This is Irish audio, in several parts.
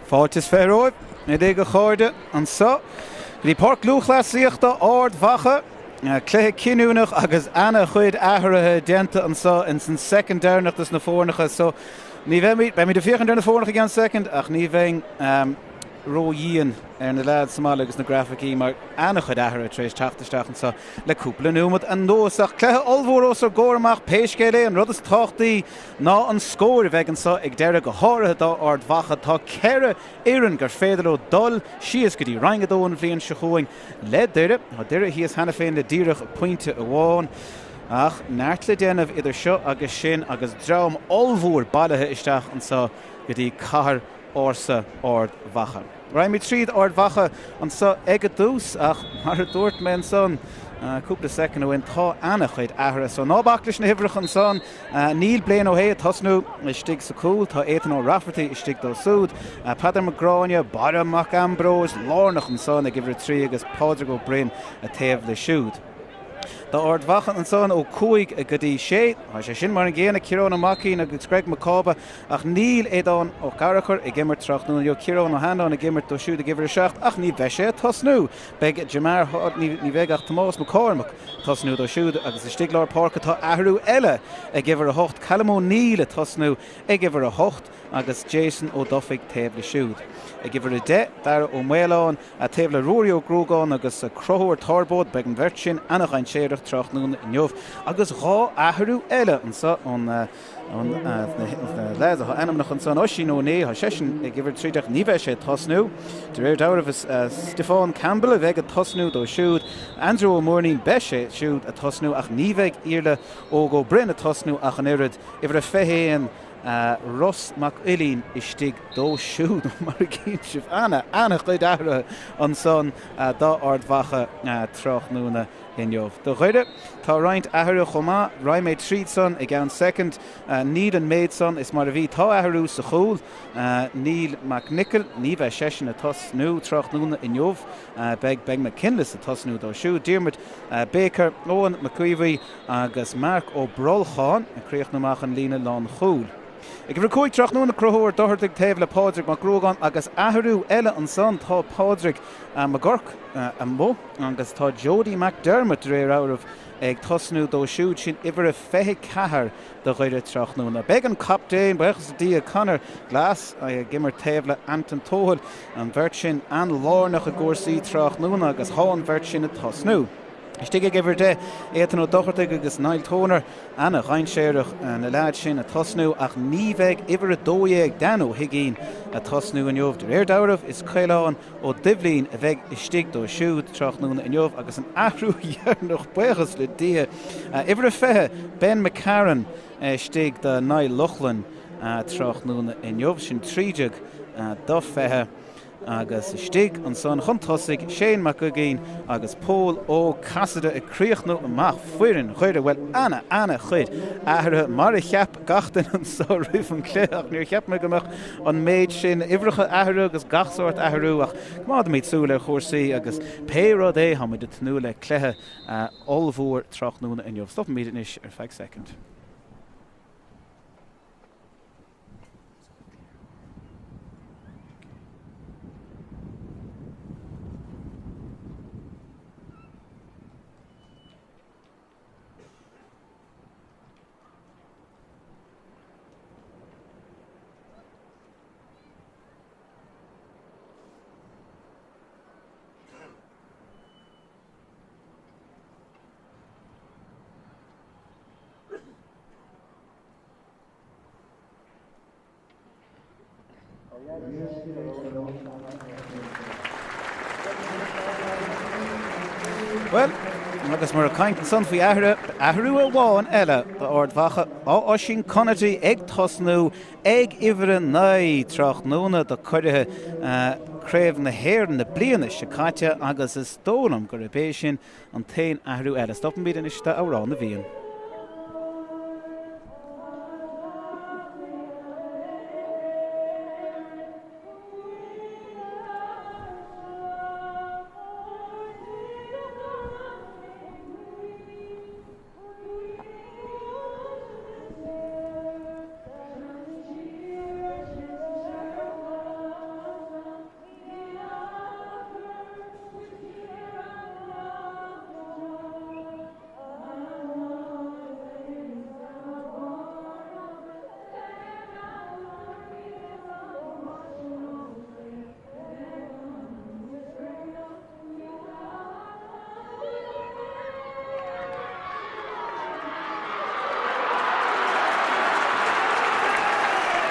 Fáiltis féróibh, I dtí go cháirde an sa. Bhí Páirc Lúthchleasa Ard Mhacha, cléthe cinúnach agus ana chuid athrathe déanta an sa in san second dearnachtas na fórnacha. So ní bheith mí de fiochan dearna fórnacha gan second, ach ní bheith Roinn na lead Somála agus na graficí mar ana chuid athrathe tréis Tráchtaire an sa le cúpla númad an nós ach cléthe olbhór os ar Górmach Péisce an rud is táchtaí ná an scóir bheith an sa ag deire go háirithe dá Ard Mhacha tá ceithre éireann gur féidir ó dul sios go dtí reingadó an bhliain se chuaing le deire hí is hena féin le díreach pointe amháin ach neart le déanamh idir seo agus sin agus dream olbhór bailithe isteach an sa go dtí cathair ársa Ard Mhacha. Raim mi tríd Ard Mhacha an sa ag a dús ach mar a dúirt me an son cúpla second ó tá ana chuid athra so nábachlis na hibreach an son níl blian ó hé tosnú istig sa cúl tá éan ó rafferty istig dó súd Padar Magráine bara Mac Ambrose lárnach an son ag gibhre trí agus Pádraig ó Bryn a taobh le siúd. Tá Ard Mhacha an son ó cúig a go dtí sé sé sin mar an ggéanana Ciarán Amachí agus Greg Macába ach níl éadán ó garachar I gimmert Trachtanúna jo Ciarán ó Hanán a gimmert do siúd a gibhre seacht ach ní bheith sé tosnú beag Jamar ní bheith ach Tomás McCormack tosnú do siúd agus istig lár Páirc tá ahrú eile a gibhre a hocht Calamó Níl a tosnú a gibhre a hocht agus Jason ó Duffic taobh le siúd. I gibhre a de dar ó Méileán a taobh le Ruairi ó Grúgáin agus a Crothúir Tarbód beag an bheirt annach an séireach Trachnúna inniuh agus rá ahrú eile an sa an lead a anamnach an san osí nó né sesin I gibhre trídeach ní bheith sé tosnú. De réir dámh is Stefán Campbell a bheith a tosnú do siúd. Andrew O'Morney bheith sé siúd a tosnú ach ní bheith íirle ó go Bryn a tosnú ach an irid ibre féhéan Ross MacIlín istig dó siúd mar cín sibh ana chuid athra an son dá Ard Mhacha Trachnúna inniuh. Do chuide tá roinnt athra chomá raim méid tríd son ag an second níl an méid son is mar a bhí tá athraú sa chúl Níl MacNichol ní bheith sesin a tosnú Trachnúna inniuh beag McKinless a tosnú dó siúd Diarmid Baker Owen McCuivey agus Mark ó Brolcháin a críoch an lína lán chúl. I gibhre cúig Trachnúna Crothúir dothirteag taobh le Pádraig Mac Grúgáin agus athraú eile an son tá Pádraig Magorc a mó agus tá Jody McDermott réir áirimh ag tosnú dó siúd sin ibre feitheadh chathair do chuide Trachnúna. Beag an captéin bachas dí a Conor Glas a gimmer taobh le Anton Tóhal an bheirt sin an lárnach a gcúrsaí Trachnúna agus há an bheirt sin a tosnú. Istig gibhre de éan ó dochirteag agus Niall Tónar ana chainséireach na lead sin a tosnú ach ní bheith ibre a dóéag danú hiigín a tosnú inniuh. De réir dámh is Ceallaigh ó Dublín a bheith istig do siúd Trachnúna inniuh agus an ahrú dhearnach buchas le dia. Ibre fethe Ben McCarran istig de Niall Luchlan Trachnúna inniuh sin trídeag do fethe agus istig an son chuntosig Shane McGuggin agus Paul ó Cassada a críochnú amach fuirin chuide well ana chuid athra mar a cheap gatain an so rúf an cléach níor cheap me gomach an méid sin ibrecha athra agus gachsort athraú ach mád méid súla chósaí agus péród é ha muid de tnú le cléthe olbhór Trachnúna inniuh. Stop míid inis ar 5 second. Well, agus mar a caint an son faoi ahrú a bháin eile do Ard Mhacha á sin conatí ag tosnú ag ibre naid Trachnúna do chuirithe craobh na héireann na bliana se caite agus is tónam gur bééis sin an tain ahrú eile. Stop an bíad in iste árán na bhíon.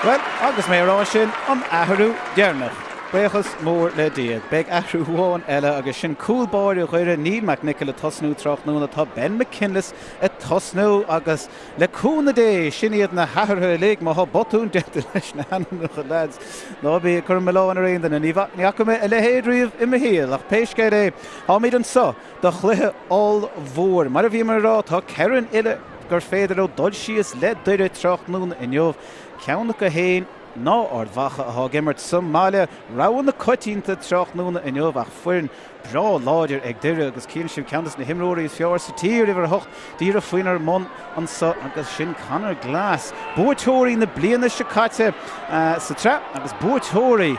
Well, agus mé rá sin an ahrú dearnach. Bechas mór le díad. Beg ahrú bháin eile agus sin cúlbáir chuire Neil McNichol a tosnú Tráchtaire tá Ben McKinless a tosnú agus le cúna dé sin iad na hathartha lig má ha botún deanta leis na hanna chu lads. Lábí chur meán a réon na níachcha a le héadríomh i híal ach péisce é há míad an sa do chluthe all mhór. Mar a bhí mar rá tá ceann ile gur féidir ó dul síos le duire Tráchtaire in jobh ceannach a héin ná Ard Mhacha a gimmert Somália rawan na cutínta Tráchtaire in jobh ach fuirin brá láidir ag duire agus cíann siú ceantas na himróirí fear sa tír idir hocht dír a fuinar mon an sa agus sin canar glas. Búirteoirí na bliana se caite sa tre agus búirteoirí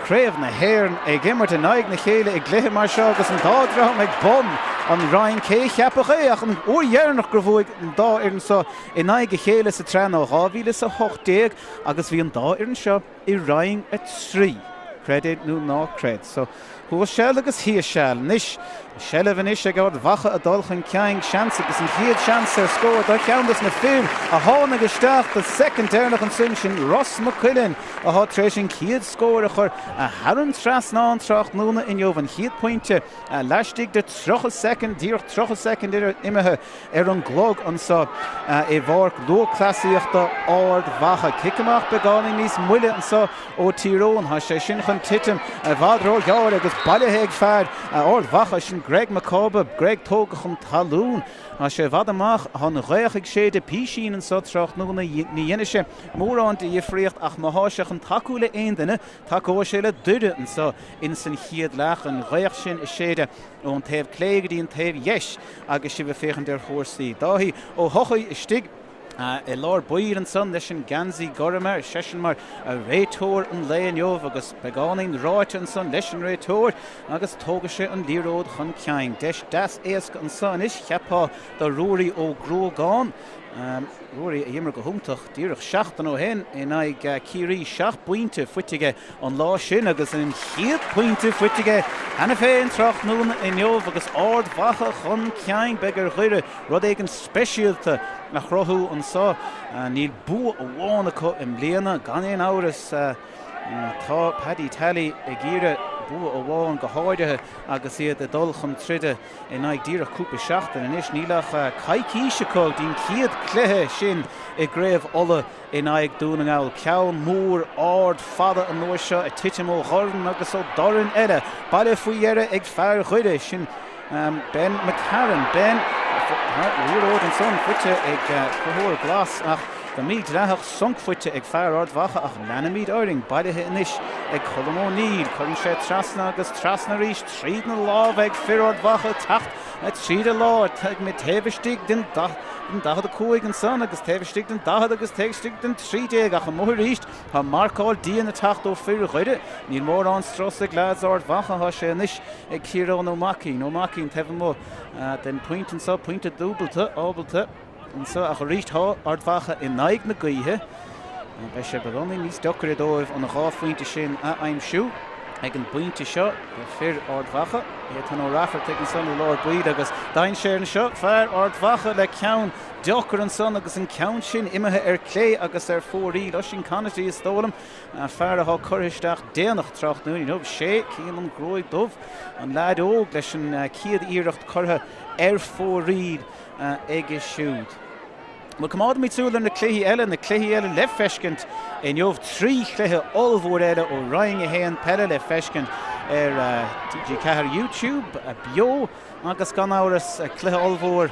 Craibh na héirn ag gimmert a naig na chéile ag gluthe mar seo agus an dádra ag bon an Roinn cé cheapach é ach an uorhearnach gur bhuaig an dá iarn sa i naig a chéile sa tre nó 2080 agus bhí an dá iarn seo I Roinn a trí. Credit nó ná cred. So Hua sell agus hí sell níis Shella van is ag Ard Mhacha a dulchan ceang chance agus an chiad chance scóir dá ceantas na fim a hána geisteach the second ternach an sin sin Ross McQuillan a há tréis sin chiad scóir a chur a haran tras ná an Tráchtaire in jobh an chiad pointe a leistigh de trocha second díoch trocha second imethe an glog an sa I bhharc Lúthchleasaíochta Ard Mhacha cicamach begáling níos muile an sa ó Tyrone ha sé sin chun titim a bhadró gear agus bailithe ag fearr Ard Mhacha sin Greg McCabe, Greg Tógach talún a sé bhd amach an réach sé de písín an sa Tráchtaire na dhéine mórán de dhifriocht ach má háiseach an taú le aon duine taú sé le duide an sa in san chiad leach an réach sin is séide ó an taobh cléige an taobh dheis agus si bh féchan der chóirsaí. Dáhí ó thochaí is stig I lár buir an son leis an gansaí goramar sesin mar a réitóir an léon jobh agus begánaín ráite an son leis an réitóir agus tóga sé an líród chun ceang. Deis das éasc an son is cheapá do ruaí ó grógáin. Ruaí a dhimmar go thumtach díreach seachtain ó hen in ag círí 7 pointe fuitige an lá sin agus an chiad pointe fuitige hena fé an Tráchtaire in jobh agus Ard Mhacha chun ceang begur chuire rud ag an speisialta na chrothú an sa níl bú a bháin acu im bliana gan éon áras tá Paddy Tally ag gíre bú a bháin go háidethe agus iad a dul chun tride in ag díreach cúpa seachtain in is nílach caiicíisecó dín chiad chluthe sin I gréibh ola in ag dúnagáil ceann mór Ard fada an nuair seo a titim ó chorn agus ó dorann eile baile faoi dhearra ag fearr chuide sin Ben McCarran Ben Líród an son fuite ag chuthóir glas ach go míad leithach sonkfuite ag fearr Ard Mhacha ach lenimíd áiring bailithe inis ag cholamó níl chun sé trasna agus trasna rís tríd na lábh ag fearr Ard Mhacha tacht a tríd a lá ag mit taobhstig den dahad a cúig an son agus taobhstig den dahad agus taobhstig den tríd ach an mór ríist ha marcáil díana tacht ó fearr chuide níl mór an stros ag leads Ard Mhacha ha sé inis ag círeán ó macín taobh mó den point an sa pointe dúbalta ábalta an sa a ríist há Ard Mhacha in naig na gaithe be sé beganí níos dochar dóibh an gá pointe sin a aimimsú ag an pointe seo fearr Ard Mhacha tan ó rafart ag an son ó lár buid agus dain sé an seo fearr Ard Mhacha le ceann dochar an son agus an ceann sin imethe clé agus fórí leis sin canatí is tólam fearr a choristeach déanach Tráchtaire nó sé cían an gróig dómh an lead óg leis an ciad íireacht chutha fóríd ag is siúd. Well, comád mí túúla na cléthaí eile le feiscint in jobh trí chluthe olmhór eile ó Roinn a héan Peile le feiscint TG4 YouTube Beo agus gan áras chluthe olmhór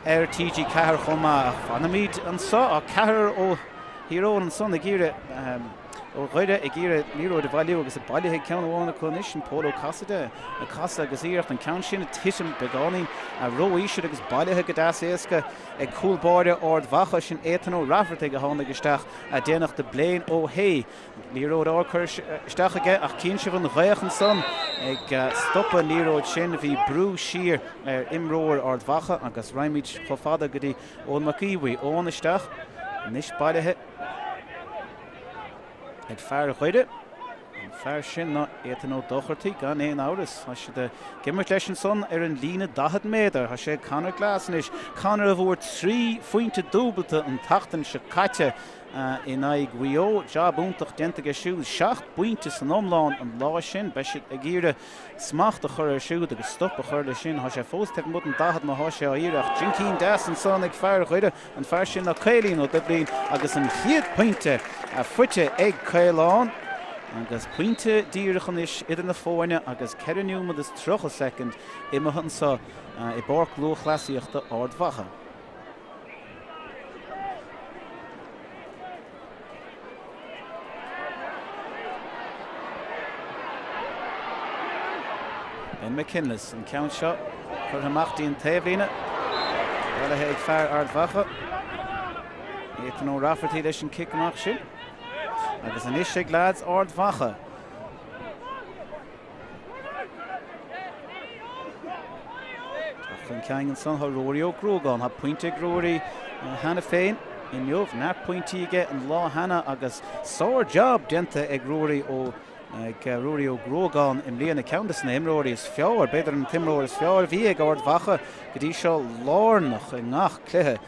TG4 chomá fanamíd an sa a cethir ó híró an son a gíre ó chuide ag gíre níróid a bhailiú agus a bailithe ceann bháinna chunis an Pólo Casada a casa agus íirecht an ceann sin a titim begánaí a roíisiid agus bailithe go dáas éasca ag cúlbáide Ard Mhacha sin éan ó rafart ag a tháinig isteach a déanaach de bléin ó hé. Níróid ácur isteach aige ach cín sibh an réach an son ag stoppa níróid sin bhí brú siar imróir Ard Mhacha agus raimid chofada go dtí ón macíhaí ón isteach níos bailithe ag fearr chuide Fear sin ná éan ó dochirtaí gan éon áras. Tá sé de gimmert leis an son an lína 10 méadar. Tá sé Conor Glasanis. Conor a bhór 3 fointe dúbalta an tachtain se caite in aig Beo. Job úntach denta go siúd 7 buinte san omláin an lá sin. Beis a gíre smacht a chur siúd agus stop a chur sin. Tá sé fós te mud an 10 má sé á iireach. Jinkín des an son ag fear chuide an fear sin na Ceallaigh ó Dublin agus an 7 pointe a fuite ag Ceallaigh. Agus puinte díirichan is idir na fóine agus ceirniú is 3 second imimehan sa I Páirc Lúthchleasaíochta Ard Mhacha. Ben McKinless an count shot chur hamachtaí an taobhlíne. Bhile ag fear Ard Mhacha. Éan ó Rafferty leis an kick amach sin. Agus an isig lads Ard Mhacha. Chun ceann an son ha Rory ó Grógáin ha pointe Rory Hannah féin in jobh na pointí ige an lá Hannah agus sór job denta ag Rory ó Grógáin im líana countess na Rory is fear beidir an Timróir is fear bhí ag Ard Mhacha go dtí seo lárnach i ngach cluthe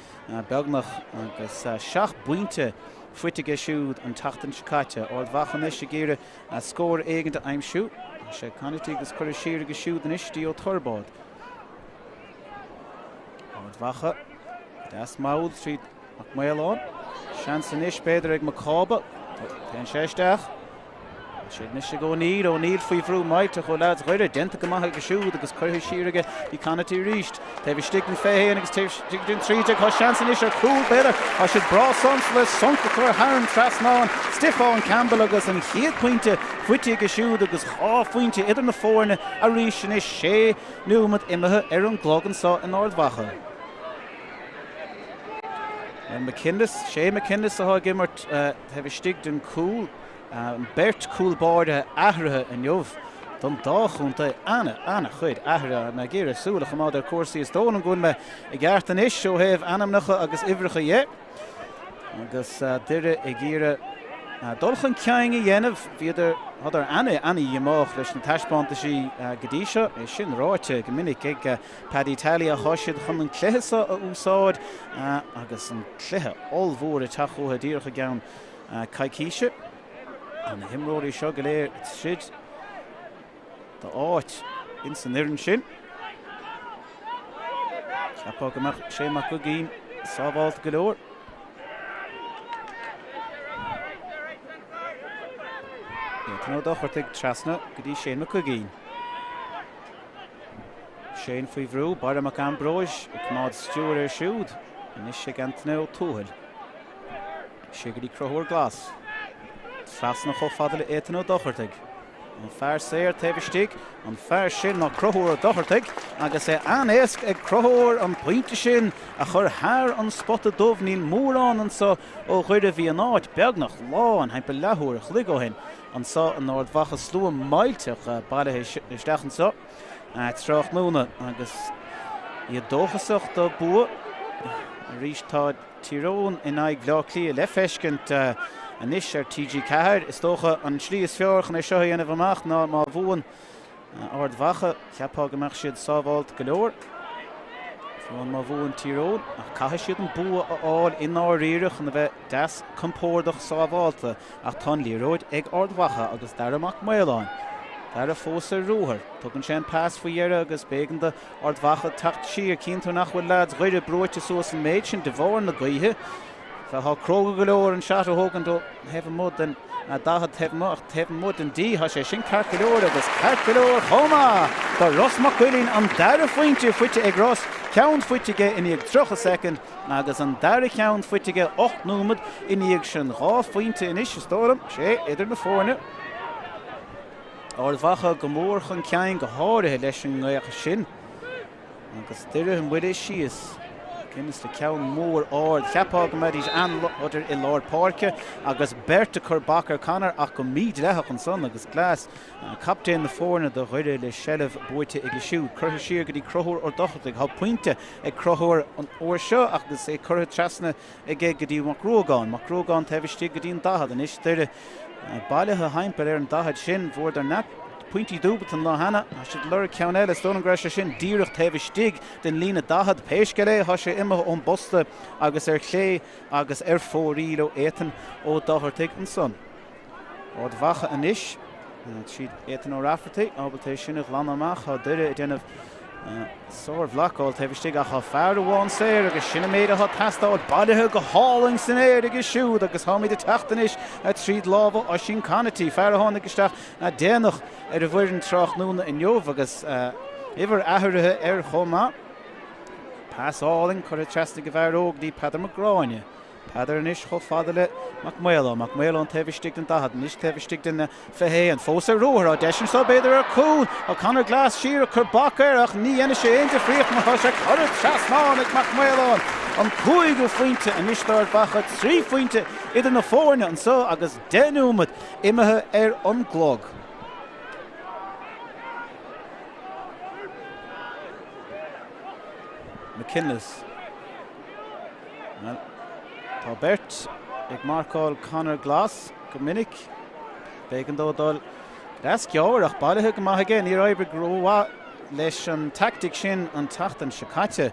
beagnach agus 7 buinte fuitige siúd an tachtain se caite. Ard Mhacha is sé gíre a scór éigeanta aimimsú. sé canití agus chuir siar go siúd an istí ó Turbád. Ard Mhacha, das máud tríd ach maileán. Seans an is beidir ag Macába. Ten séisteach. Siad nis sé go níl ó níl faoi bhrú maite chu lads chuide denta go maithe go siúd agus chuir siarige í canatí ríist. Tá bhí stig na féhéin agus tin tríide chu seans an is ar cúl beidir a siad brá sons le sonca chuir harm trasnáin Stiffáin Campbell agus an 7 pointe fuite go siúd agus chá fointe idir na fórne a ríis sin is sé nuamad imethe ar an glógan sa in Ard Mhacha. Sé McKinnis a gimmert tá bhí stig den cúl Bert Coolbáde ahrathe in jobh don dáchúnta ana chuid ahrathe me géire súla go mád ar cuasaí is dóna gún me I gceart an is seo héamh anamnacha agus ibhreacha dhé. Agus duire I gcíre dulchan ceang I dhéanamh bhíidir hadar ana dhéimeach leis na taispánta sí go dtí seo é sin ráite go minic ag Paddy Tally a thoisiad chun an cluiche a úsáid agus an cluiche allmhór a tathótha dírecha gceann caicíise. An na himróí seo go léir siad de áit in san iirn sin. Ceapá go sé mac go gín sábháilt go leor. Nó dochart ag trasna go dtí sé mac go gín. Séin faoi bhrú bar amach an bróis ag mád stúr ar siúd in is sé gantna ó túhail. Sé go dtí crothúir glas. Trasna cho fadal éan ó dochartaigh. An fear séir taobhstig, an fear sin ná crothúir ó dochartaigh, agus é anéasc ag crothúir an pointe sin a chur thar an spotta dubh níl mórán an sa ó chuide bhí an áit beagnach lá an heimpe lethúir chligóhin an sa an Ard Mhacha slú mailteach bailithe isteach an sa. Tráchtaire agus iad dóchasach do bua a ríistá Tyrone in aig Lúthchleasa le feiscint an is ar TG Ceallaigh is tócha an slí is fearchan é seo dhéanamh amach ná má bhuain Ard Mhacha ceapá go mbeadh siad sábháilt go leor. Fáin má bhuain Tyrone ach caithfidh siad an bua a fháil in áiríireach na bheith deas compórdach sábháilta ach tá líróid ag Ard Mhacha agus dar amach maileán. Dar a fós ar rúthar. Tugann sé an pás faoi dhearra agus bégan de Ard Mhacha tacht siar cinnte nach bhfuil lads gaiire broite suas an méid sin de bhór na gaithe. Tá croga go leor an seaat a thugann do hefan mud an dahad hefan mud an dí tá sé sin ceart go leor agus ceart go leor chomá. Tá Ross McQuilleen an dara fointe fuite ag Ross ceann fuitige in ag 3 second agus an dara ceann fuitige 8 númad in ag sin 2 fointe in is tóram sé idir na fórne. Ard Mhacha go mór chun ceann go háirithe leis an ngaiche sin agus duire an bhuiid é síos. Guinness le ceann mór áard ceapá go méid an oidir I Lord Páirc agus Berta chur Bachar Conor ach go míd leithach an son agus glas captain na fórne do chuide le sellh buite ag siúd chuir siar go dtí crothúir ó dochartaigh há pointe ag crothúir an uair seo agus é chuir trasna ag go dtí Macrógáin. Macrógáin taobhstig go dtí an dahad an is duire Baile ha heimpel an dahad sin voor der net pointy dúbal an láhanana a si lur ceanile stone an greise sin díirech taobh stig den lína dahad Péisce ha sé imime ón bosta agus chlé agus fórí ó étan ó dáthirtaigh an son. Ard Mhacha anis siad étan ó rafirtaigh ábalta sinna Ard Mhacha duire I déanamh sór bhlaáil taobh stig a fear amháin séir agus sinna méad a testáil bailithe go háling san éir agus siúd agus háid a teachtanis a tríd lábha a sin canatí fear a tháinig isteach a déanach a bhfuir an Tráchtaire in Neomh agus ihar athairithe chomá pásáling chuir a teasta go bhar óg dí Peadar Magráine. Peadar anis cho fadale Macmaile an taobh stig den dahad nis taobh stig den fehé an fós a roir a deisian so beidir a cún a Conor Glas siar a chur bakar ach ní ana sé aonta fríocht na thoise chuir trasnánig Macmaile an cúig go faointe a nis Ard Mhacha trí faointe idir na fórne an so agus denúmad imethe an glog. McKinless. Tá Bert ag marcáil Conor Glas go minic bégan dódal ras ceáir ach bailithe go maithe gé ní raibh gróá leis an tactic sin an tachtan Ceallaigh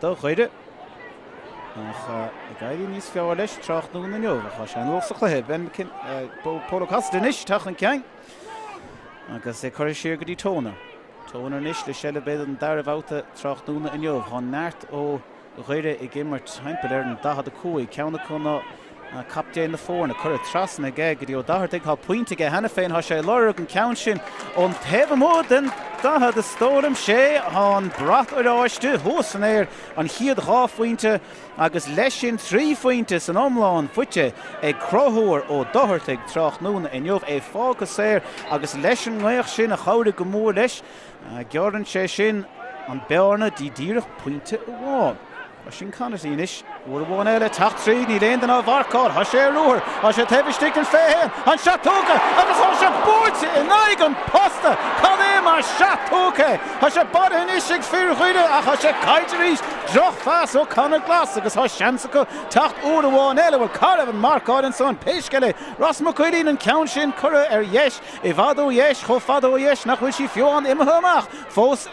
do chuide ach I gaiirí níos fearr leis Tráchtaire na Neomh a sé an losachlaithe ben Pólacas denis tach an ceang agus chuir siar go dtí tónar níos le seile beidir an dar bhhabhta Tráchtaire na Neomh há neart ó Roinn I gimmert heimpel an dahad a cúig ceanna chuna captéin na fórna chuir a trasna ggé go dtí ó dahirtaigh há pointe ige hena féin há sé lorg an ceann sin ón taobh mód den dahad a stóram sé an brat áiste thós an éir an chiad dhá faointe agus leis sin trí faointe san omláin fuite ag crothúir ó dahirtaigh Tráchtaire in Neomh é fágus séir agus leis an nghaoch sin a chomhda go mór leis gearann sé sin an bearna dí díreach pointe amháin. Sin canatí inis bhfuil bháin eile tacht tríd ní léon den á bharcáil tha sé ruair tha sé taobh stig an féin an seatóga agus tha sé búirte in aig an posta cad é mar seatóga tha sé bad inis ag fíor chuide a tha sé caidiríos droch fas ó Conor Glas agus tha seansa go tacht úr bháin eile bhfuil caribh an marcáil an son Péisce Ras mo chuidín an ceann sin cura dheis I bhadó dheis cho fadó dheis nach bhfuil si fiúán imethe amach fós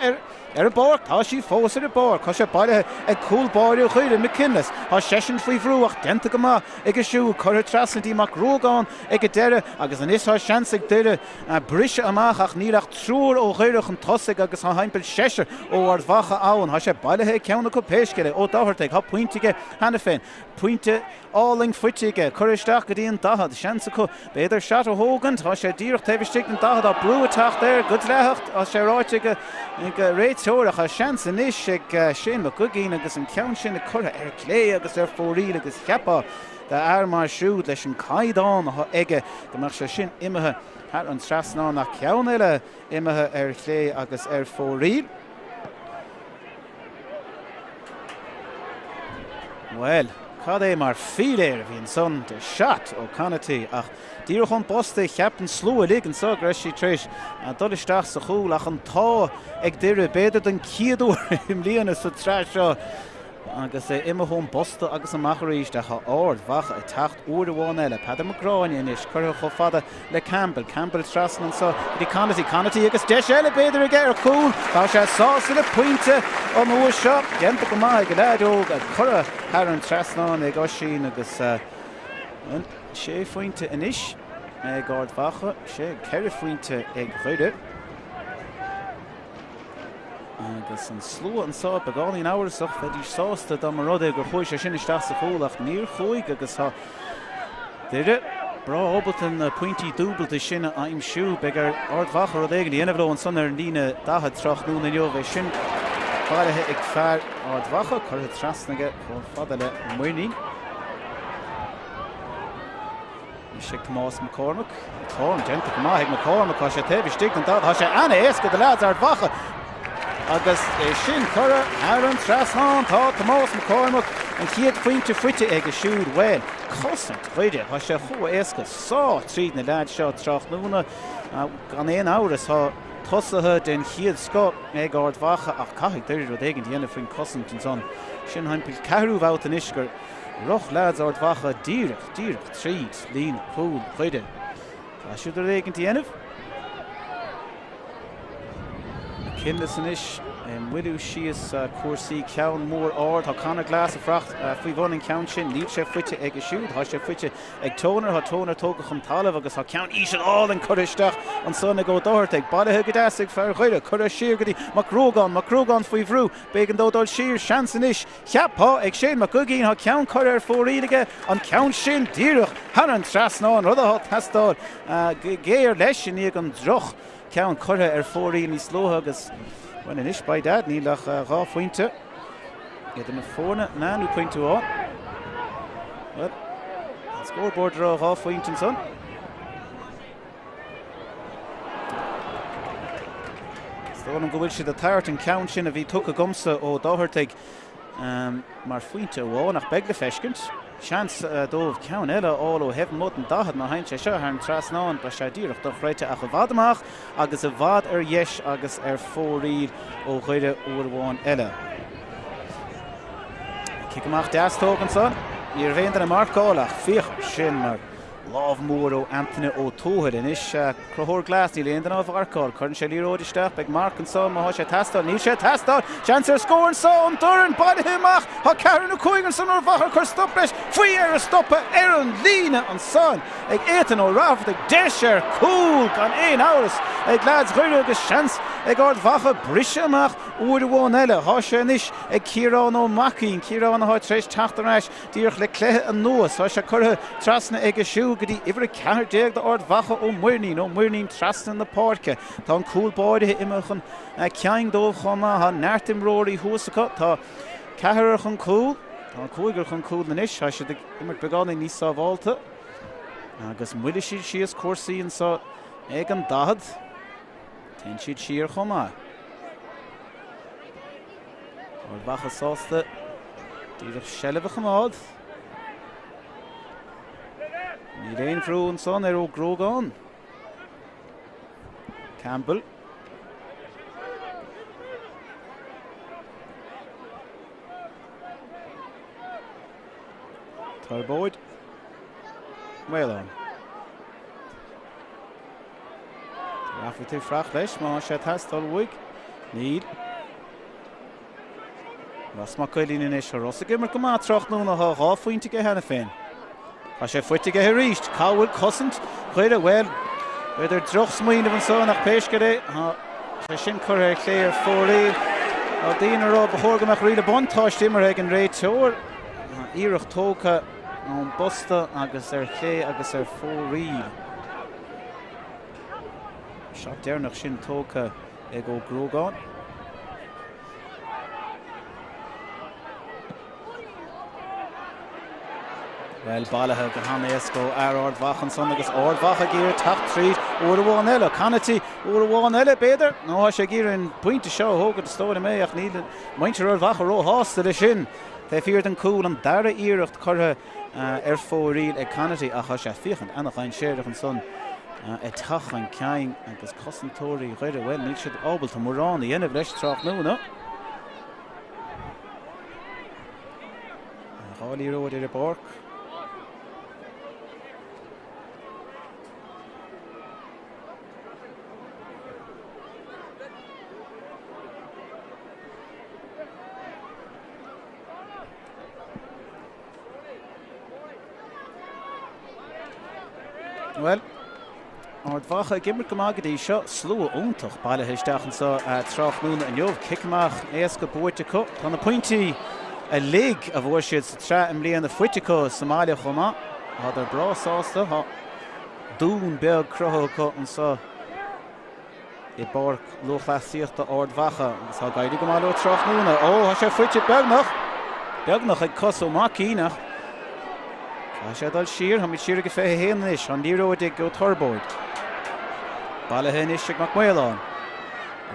a bór tá sí fós a bór chu sé bailithe ag cúil báirú chuide McKinless há sesin faoi bhrúach denta go má ag siú chuir trasnatí mac rógáin ag deire agus an is sean ag deire brise amach ach níach trúr ó chuireach an tosaigh agus há heimpel séise ó Ard Mhacha ann há sé bailithe ceanna go Péisce ó dahirtaigh há pointige hena féin pointe áling fuitige chuiristeach go dtí an dahad seansa go beidir seat ó hógant há sé díreach taobh stig an dahad á brú a Tráchtaire go leacht a sé ráite go réiteoireach a seansa níos ag sin go gín agus an ceann sin a chur clé agus fórí agus cheappa de Armagh siúd leis an caiidán ige go mar sé sin imethe ar an trasná nach ceann eile imethe clé agus fórí. Well, cad é mar filéir bhí an son de seat ó canatí ach díreach an bosta cheapan slú a ligan so greis sí tríis a dul isteach sa chúil ach an tá ag deire beidir den ciadú im líana sa tráis seo agus imime bosta agus an macharíis de Ard Mhacha ag tacht úr bháin eile Peadar Magráine inis chuir cho fada le Campbell trasnan so dí canatí agus deis eile beidir ag ar cúil tá sé sása le pointe an uair seo genta go maith go leadóg a chur ar an trasnáin ag sin agus sé faointe inis ag Ard Mhacha sé ceir faointe ag chuide agus an slú an sá beáín áhairsach fe dí sásta dá mar rud gur chuir sé sin isteach sa chólach níor chuig agus tha duire bra obaltain pointí dúbalta sinna aim siú begur Ard Mhacha rud éigen dhéanamh an son ar lína dahad Tráchtaire na Neomh sin bailithe ag fearr Ard Mhacha chuir trasnaige chu fada le muoí sé Tomás McCormack tá an genta go maith ag McCormack tá sé taobh stig an dahad tá sé anna éasca de lead Ard Mhacha agus sin chura ar an trasán tá Tomás McCormack an chiad faointe fuite ag siúd bhil cosint chuide tá sé chu éasca sá tríd na lead seo Tráchtaire an éon áras tá tosathe den chiad sco ag Ard Mhacha ach caithfidh deireadh rud éigin dhéanamh faoin cosint an son. Sin hainpil ceathrú bhabhta an isgur Rochleasa Ard Mhacha díreach, tríd, lín, cúil, chuide. Tá siad rud éigin dhéanamh. Kindas an ish Widow Sheas Corsi Cowan Moore Ard Hakana Glass Fracht Fivon and Count Shin Lead Chef Fitche Egg Shoot Hasha Fitche Egg Toner Toga Chum Talav Agus Count Each all and Kuristach on Sunday go Doire Take Bada Hugadasik Farhuida Kura Sheergadi Macrogan Fivru Bacon Dodol Sheer Shansonish Chapa Egg Shane Macugin Ha Count Cutter for Ridige on Count Shin Dirach Hanan Trasno and Rother Hot Hastod Gayer Leshin Egan Droch Count Cutter for in slow Hugas. When an ish by dad, Nílach half winter. Get them a phone, now we point to on. Well, scoreboard draw half winter, son. Stolen go wilsh the tart and count shin if he took a gumsa or Doire take Marfuinter war nach Begle Feshkins. Chance dove count ella all o heaven mutton dahad na hain chesha han trasna an bashadirach doch reite a vadmach agus a vad yesh agus four o gide oor ella. Kick him off das token son. Hier wint er Mark Colach, vier shin maar Love Moro Anthony O'Toher in ish Crohor Glass die leende of Arkal Current Shelly Road start big Mark and so Mahosha Tastal Nisha Tastal Chancer score and so on Durin by the Himach ha Karen Coing and son or Vacher Cur Stopish free air stopper Aaron Lena and son ag Ethan O'Raff the Desher cool can ein hours ag lads Ruidige chance ag Ard Mhacha Brishamach oor de Wonella Hasha nish ag Kieran O'Mackie Kieran ha Tráchtaire Dirch Lúthchleasa and Noas Hasha Curra Trasna ag a shoe Gedi every canner dig the Ard Mhacha Morning trust in the Páirc Tá cool boy imachan Ceallaigh dóibh chuma ha Nartim Rory Húsacha Tá Ceallaigh cool Tá Cúigeach cool na nish Hasha the immer beganin níos Volta agus muidir siad Corsi and so ag an dahad Ten siad siar chuma Ard Mhacha sásta Díreach sellibh chamad Ní réon frú an son ó Grogan. Campbell. Boyd. Well on. Rafferty frach leis, má sé tastal wig. Níl. Ras má coilín in is Rossa gimmer go má trocht nú na halfpointe go hena féin. Tá sé fuite go hiríist, Cáhfuil cosint, chuide well, idir droch smaoineh an son nach péisce sé sin cur ar cléir fóraí, á daoine rá bethorgamach riile bontáist immer ag an réit teoir, íireach tócha an bosta agus ar clé agus ar fóraí. Seach déarnach sin tócha ag ó Grogan. Well, Ballathe go hana esco Ard Mhacha son agus Ard Mhacha gír tacht tríd oor a bháin eile. Canatí oor a bháin eile beidir. Nó sé gír an pointe seo hógad stóna mé ach níl maintir Ard Mhacha ró hásta le sin. Tá fiúr an cúil an dara íirecht curtha ar fóraíl ag Canatí ach sé fiochan annach ein séireach an son tach an Ceallaigh agus cosantóirí chuide well níl siad ábalta mórrán i dhéanamh leis trach nó no. Hálaí róid ar a Páirc. Well, Ard Mhacha gimmer go magadí seo slú úntach Peile isteach an sa trach núna an jobh kickmach éasca Bóirte co. Tá na pointí a lig a bhór siad sa tre im líon na fuite co Somália chuma. Had ar bra sásta ha dún beag crotha co an sa I Páirc Lúthchleasa Ard Mhacha agus ha gaidig go má le trach núna. Ó, ha sé fuite beagnach ag cos ó Macínach. Sé dal siar, ha mi siar go fé héan is, an líróid ag go Turbóid. Ballathe is ag Macmillan.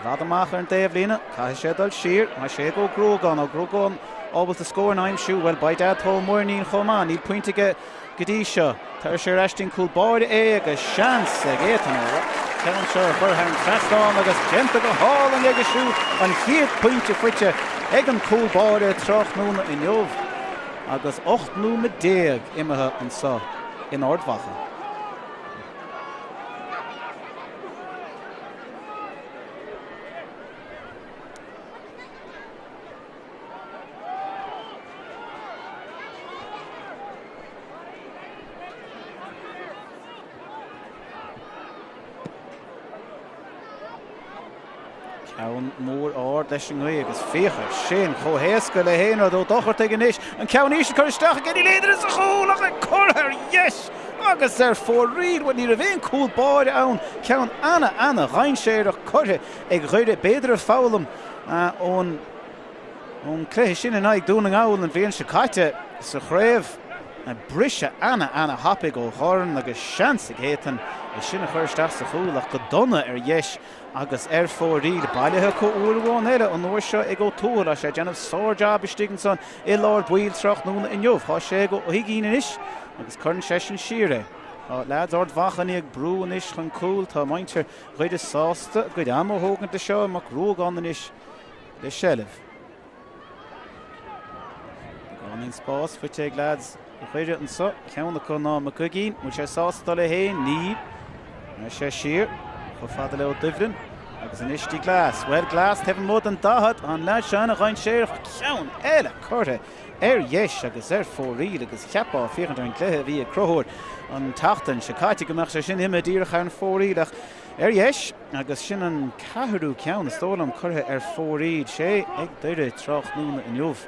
Bhada Mhacha an déobh lína, sé dal siar, ha sé go Grogan ó Grogan able to score an aimsú well by that whole morning Choman he'll point to get Gadisha Tarsher Ashton cool board a chance again Kevin Shore Burhan Trachtaire agus Genta go hall and a shoe and here point to fitcha Egan cool board Tráchtaire in Jov agus 8 nú me déag imethe an sa in Ard Mhacha. Ceann mór Ard leis an ghaoth agus féchar sin chomhéasca le héanaar dó dochart ag an isis an ceann is chuisteach gin léidir is a choúlach a chorthar yes agus fór riad when ní a bhéon cúl báide ann ceann anna reinséireach chortha ag ghuiide beidir a fálam ón cléthe sin in ag dúna áil an bhéon se caite sa chréibh a brise anna hapig ó chorn agus seans ag hétan is sin a chuisteach sa choúlach go donna yes agus fór riad bailithe có uairháin eile an nuair seo ag ó túil a sé déanamh sóirdeab istigin san i lár buil Tráchtaire in Jov há sé go hiigín inis agus chun sé sin siire leads Ard Mhacha ag brú inis chun cúil tá maintir chuide sásta go am óthógan de seo amach rógáin inis le sellh gáin spás fuite ag leads chuide an sa ceanna chun ná a cogín mu sé sásta le héin ní sé siir go fada le ó duibhrin agus an istí glas well glas tefn mód an dahad an leid seanna chain séirech ceann eile chuirtha yes agus fór riad agus cheapá fiochan an cléthe bhí a crothúir an tachtain se caite gomeach sé sin imime díreach ar an fór riadach yes agus sin an cathrú ceann is tólam chuirtha ar fór riad sé ag deireadh Tráchtaire in Jov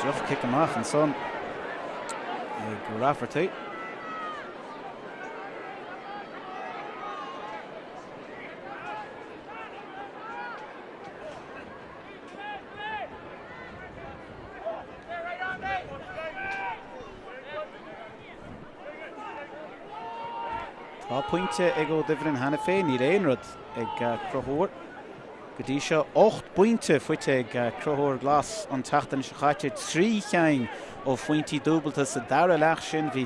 Joch kick amach an son go rafferty Tá pointe ag ó difrin hana féin ní réonrad ag crothúir go dtí seo 8 pointe fuite ag crothúir glas an tachtain se chaite 3 cheann ó fointí dúbalta sa dara leach sin bhí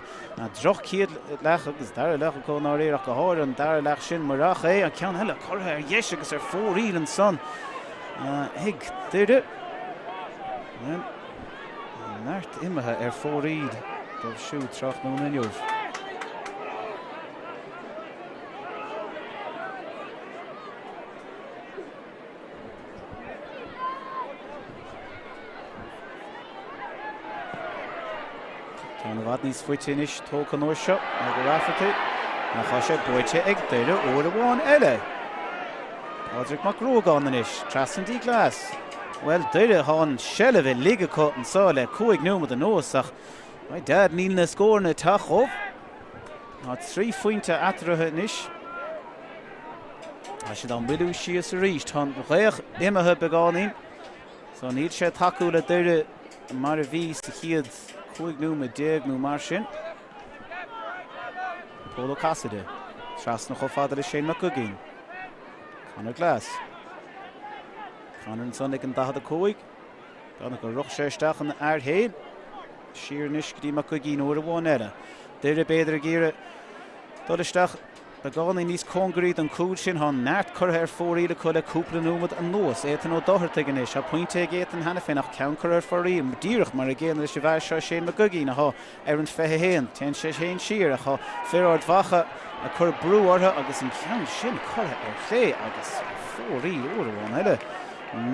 droch céad leach agus dara leach go ná réireach go háir an dara leach sin marach an ceann heile chortha ar yes agus ar fór riad an son ag duirde náirt imethe ar fór riad do siú Tráchtaire in Jov Tána bhd níos fuite inis tóca nóir seo a go rafferty a chá sé buite ag deireadh uair amháin eile. Páirc mac rógáin inis trasandí glas. Well deireadh hán sellh bheith lige cut an sá le 5 nuair an nós ach mai dad níl na scórna tachóh. Ná 3 fointe atrathe inis. A sé an bhfuilú síos a ríis tá réach imethe beánaí. So níl sé taú le deireadh mar a bhí sa chiad 5 nuair 10 nuair mar sin. Póla Casside. Tras na chofada le sé na cogín. Conor Glas. Conor an son ag an 15. Dána go ruch séisteach an Ard héin. Siar nis go dtí mar cogín uair amháin eile. Deireadh beidir a gcéire dolisteach beánaí níos congraíd an cúil sin há neart churtha ar fór riad le cúpla nuair an nós éitan ó dothart ag an is a pointe ag éitan hena féin ach ceann chur ar fór riad díreach mar a ggéanana leis bheith seo sé na cogín a há ar an fethe héin tean sé héin siar a chá fear Ard Mhacha a chur brú ortha agus an ceann sin churtha ar chlé agus fór riad uair amháin eile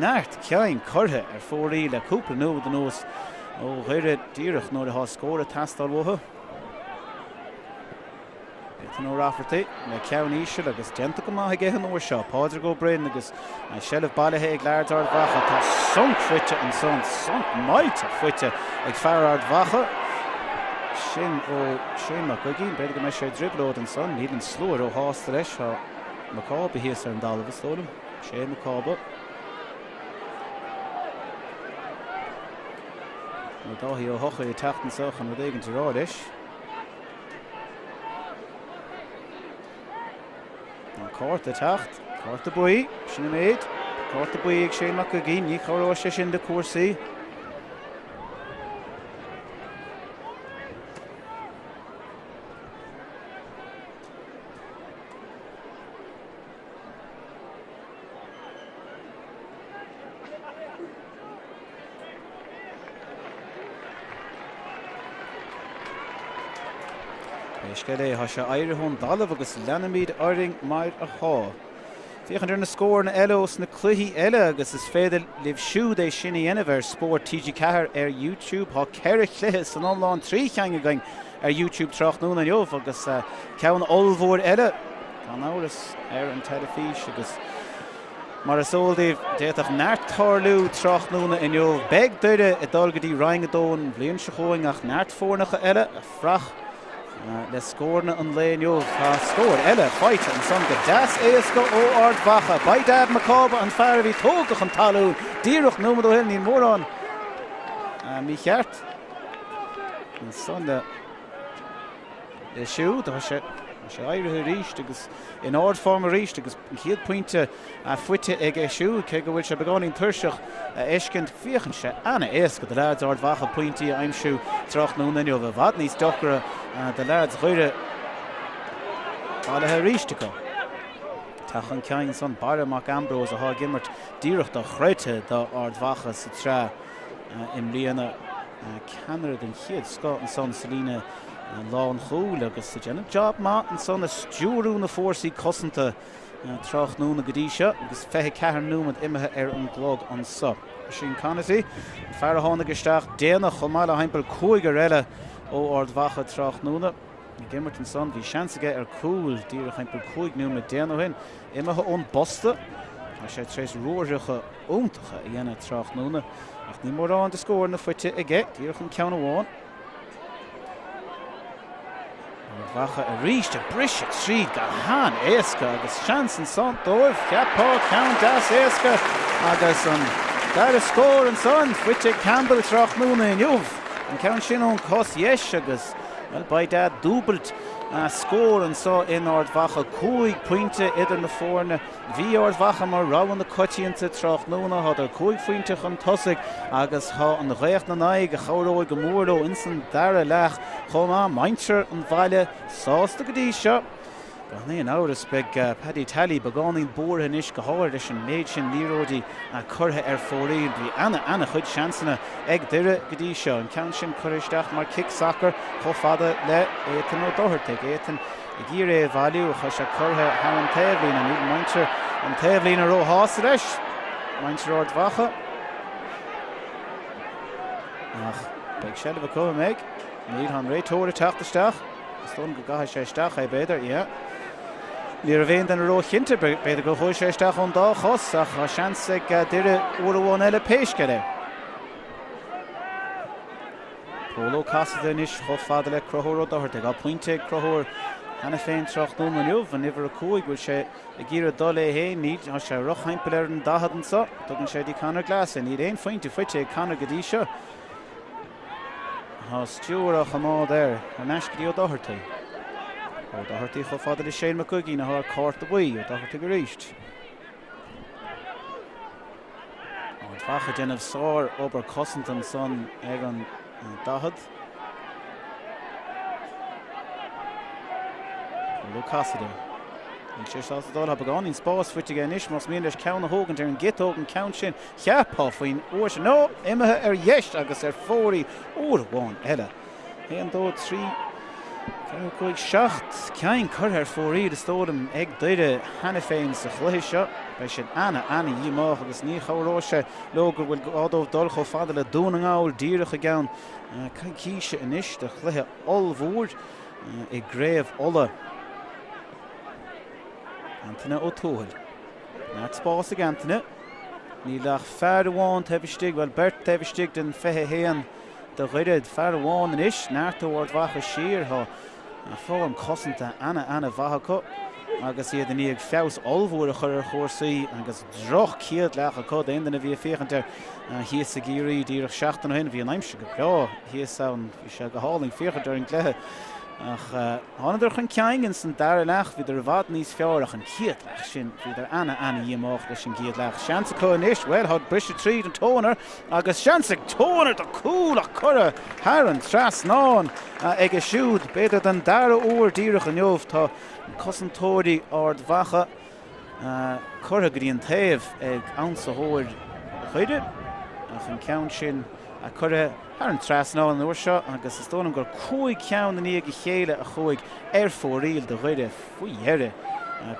neart ceann churtha ar fór riad le cúpla nuair an nós ó chuire díreach nóair a há scór a tastal mhótha Nó rafferty le ceann ísisiil agus genta go maith ag an uair seo Páirc go brin agus sellh bailithe ag leir Ard Mhacha tá sonc fuite an son sonc maite fuite ag fear Ard Mhacha sin ó séach go gin beidir go me sé driblód an son níl an slúir ó hásta leis tá macába híos ar an dalmh slólam sé macába nó dáhí ó hocha i teachtan soch an bh éigen tirá leis Cort a tacht, cort a buí, sinna méid, Cárta buí ag Shane McGee, ní chorá sé sin de cuasaí. Ceallaigh has sé Airithún dalamh agus leanamíd airing mair a há. Fiochan ar na scór na eileos na cluichí eile agus is féidir libh siúd é sinna dhéanamh ar Spórt TG4 ar YouTube. Tá ceithre chluiche san online trí cheanga going ar YouTube Tráchtaire na jobh agus ceann olmhór eile. Tá áras ar an telefís agus mar is óldíh déach nearttarlú Tráchtaire in jobh. Beg duire i dul go dtí Reingadón bblion se chuing ach neartfórnacha eile a frach le scórna an léin jobh scór eile fight an son go das éasca ó Ard Mhacha by Ard Mhacha an fearbhí tógach an talún díreach nómad ó hil ní mórán mí cheart an son le siúd sé airithe ríist agus in Ard form a ríist agus chiad pointe fuite ag siúd ché go bhfuil se begáín tuirseach éiscint fiochan se anna éasca de lads Ard Mhacha pointí aimsiú Tráchtaire na jobh bhd níos dochra de lads chuire bhailithe ríiste go. Tachan ceann son bara mac Ambrose a há gimmert díreacht a chreite dá Ard Mhacha sa trá im líana ceanara den chiad scát an son Selina lán chúil agus sa déanamh job má an son na stúrú na fórsaí cosanta Tráchtaire na godí seo agus feiche cethar númad imethe ar an glog an sa. Sin Connatí fear tháinig isteach déanach chomáile haimpel cúigar eile ó Ard Mhacha Tráchtaire. Gimmert an son bhí seansaige ar cúil díreach haimpel cúig númad déanamh hin imethe ón bosta a sé tréis ruaireacha úntacha i dhéanamh Tráchtaire ach ní mórán de scór na fuite aige díreach an ceann amháin. Mhacha a ríist a brise tríd go hán éasca agus seans an son dóibh ceapá ceann das éasca agus an dar a scór an son fuite Campbell Tráchtaire in jobh an ceann sin ón cos dheis agus by dad dúbalt scór an so in Ard Mhacha cúig pointe idir na fórne bhí Ard Mhacha mar ráhan na coitianta Tráchtaire had ar cúig pointe chun tosaigh agus há an récht na naig a chóróid go móró in san dara leach chomá maintir an bhaile sásta go dtí seo. Ní an áras beag Paddy Tally begáín bórtha inis go háir leis an méid sin líróidí a curtha ar fóraí bhí anna chuid seansanna ag duire go dtí seo an ceann sin chuiristeach mar kick soccer cho fada le éitan ó Doire éitan i gcíor é bhailiú chu se curtha ha an taobhlín an úd maintir an taobhlín a róhása leis maintir Ard Mhacha ach beag se le bh méid níl an réitóir teachtasteach stón go gatha sé isteach é beidir Ní a bhéon den ró chinnte beidir go chuir sé isteach ón dá chos ach a seans ag duire uair eile péisce le. Polo Casa inis cho fada le crothóir ó Doire ag pointe crothóir hena féin Tráchtaire na jobh an nimhar a cúig bhfuil sé i gcíre dul é héin níd an sé roch haimpel ar an dahad an sa tugann sé dí Lúthchleasa níd éon fointe fuite ag Conor go dtí seo. Tá stúrach amá there an eiscí ó Doire. Ó Doire cho fada le Shane McGee na th cárta buí ó Doire go ríist. Ard Mhacha déanamh sár obair cosint an son ag an dahad. Lúthchleasa Ní sé sásta dul ha begáín spás fuite ige inis mas míon leis ceann na hógan ar an gitóg an ceann sin cheapá faoin uair sin nó imethe ar dheist agus ar fóraí uair bháin eile. Héan dó trí chuig seacht ceann chur ar fóraí de stódam ag duire hena féin sa chluiche seo bei sin anna dhíomach agus ní chomhróise lógur bhfuil ádómh dul cho fada le dúnaáil díreach a gceann cíise inis de chluiche olmhór i gréibh ola. Antainna ó tóil. Náit spás ag Antainna. Ní leach fear amháin taobhistigh, well bert taobhistigh den fethe héan de ghuiread fear amháin inis, náirt ó Ard Mhacha siar tha fáim cosanta anna bhacha agus iad in ag feabhas olmhór a chur ar chóirsaí agus droch ciad leach a cod aon dana bhí féchantar híos a géirí díreach seachtain hin bhí an aimse go breá híos an bhí se go háling féchantar an cléthe ach hanidir chun ceangan san dar lech viidir bhd níos fearach an chiad lech sin viidir anna dhéamach leis an giad lech seansa có inis well had brise tríd an tónar agus seansa tónar do cúlach curra haran tras nán ag a siúd beidir den dara uair díirech an neomh tá cosantóirí Ard Mhacha curra go dtí an taobh ag ansa hóir chuide ach an ceann sin a curra an tras ná an uair seo agus is tónam gur cúig ceann na níag i chéile a chuig fóríil de chuide faoi dheire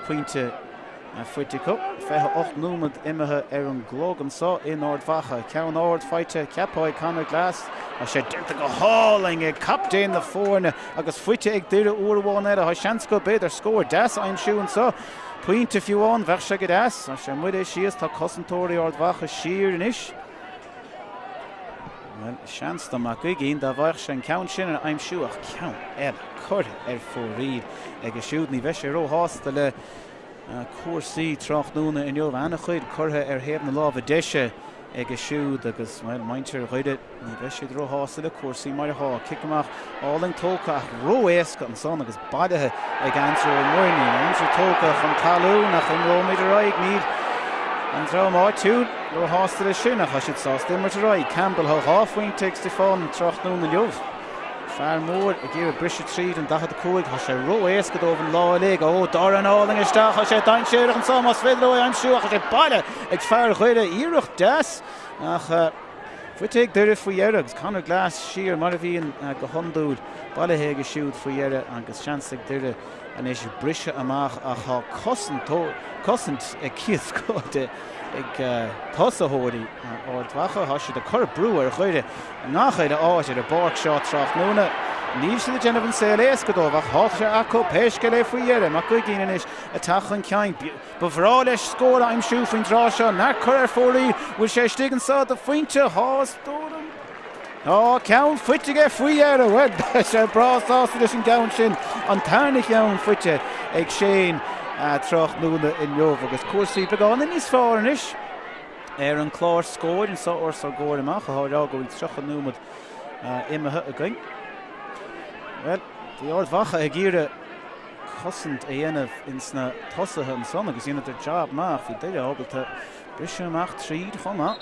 puinte fuite cup fethe 8 númad imethe an glógan sá in Ard Mhacha ceann Ard feite ceapáid Commentator a sé dirta go háling ag captéin na fórne agus fuite ag dtíre uairháin a ha seans go beidir scóir 10 aimsúin só puinte fiúán bheith sé go 10 a sé muid é síos tá cosantóirí Ard Mhacha siar inis. Well, seans do mac gin da bhaich sé an ceann sin an aimsúach ceann curtha fóríd ag a siúd ní bheith sé róhásta le cuasaí Tráchtaire in neomh anna chuid curtha thaobh na lámh deise ag a siúd agus maintear chuide ní bheith siad róhásta le cuasaí mar athá kick amach áling tóca ach róéasca an son agus badathe ag ansar muirní ansar tóca chun talú nach an róméidir raig míad an rá má túd ó hásta le sin a chaisiid sásta mar rá Campbell ho háfuointe ag Stefán Tráchtaire na leomh fear mór a ggéir brise tríd an 15 ha sé róéasca dómh an lá lig ó dar an áling isteach ha sé dainséireach an sam as féidir an siúach a sé baile ag fear chuide íireach 10 ach fuite ag deireadh faoi dheire agus Conor Glas siar mar a bhíon go hondúil bailithe ag a siúd faoi dheire agus seans ag deireadh an is brise amach a cha cosint ag ciascóide ag tosathóirí Ard Mhacha ha siad a chur brú ar chuide nachchuide áid ar a Páirc seo Tráchtaire níl siad a déanamh an Ceallaigh go dómh ach háta sé acu péisce le faoi dheire mar go gcíanaan is a tachan ceann bhrá leis scóir aimsú faoin rá seo nar chur ar fóirí bhfuil sé stigan sa do faointe hás dóram ceann fuitige faoi dheire bhfuil sé brásásta leis an ceann sin an tarna ceann fuite ag Shane Tráchtaire in neomh agus cuasaí beána níos fearr inis an chlár scóir an sa orsa góir amach a thárá go bhfuil trochan númad imethe a gcuin. Well, the Ard Mhacha ag gíre cosint a dhéanamh in sna tosathe an son agus dhéanamh ar job amach bhí deile ábalta brise amach tríd chuma.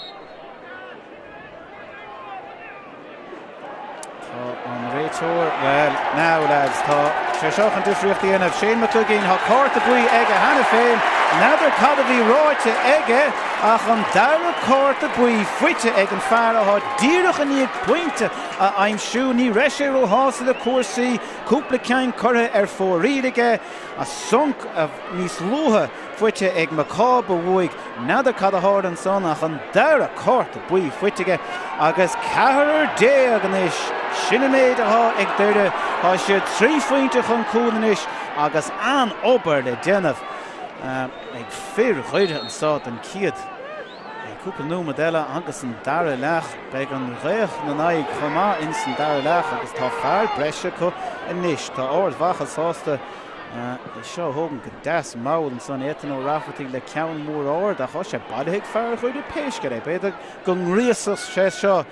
An réiteoir, well, now lads, tá sé seach an difriocht dhéanamh Shane McCluggeen ha cárta buí ag a hana féin nadidir cad a bhí ráite aige ach an dara cárta buí fuite ag an fear a díreach a níag pointe a aimsú ní reise ó hása le cuasaí cúpla ceann curtha ar fóríd aige a sunk a níos lutha fuite ag macáb a bhuaig nadidir cad a háir an son ach an dara cárta buí fuite aige agus cehar dé agan is sinna méid atá ag deireadh tá siad trí faointe chun cúnan is agus an obair le déanamh ag fear chuide an sát an ciad cúpla númad eile agus an dara lech beag an réach na naig chumá in san dara lech agus tá fearr breise chu inis tá Ard Mhacha sásta seo thugann go 10 máil an son éan ó rafatí le ceann mór áir a chu sé bailithe ag fearr chuide péisce é beidir go ngriasach sé seo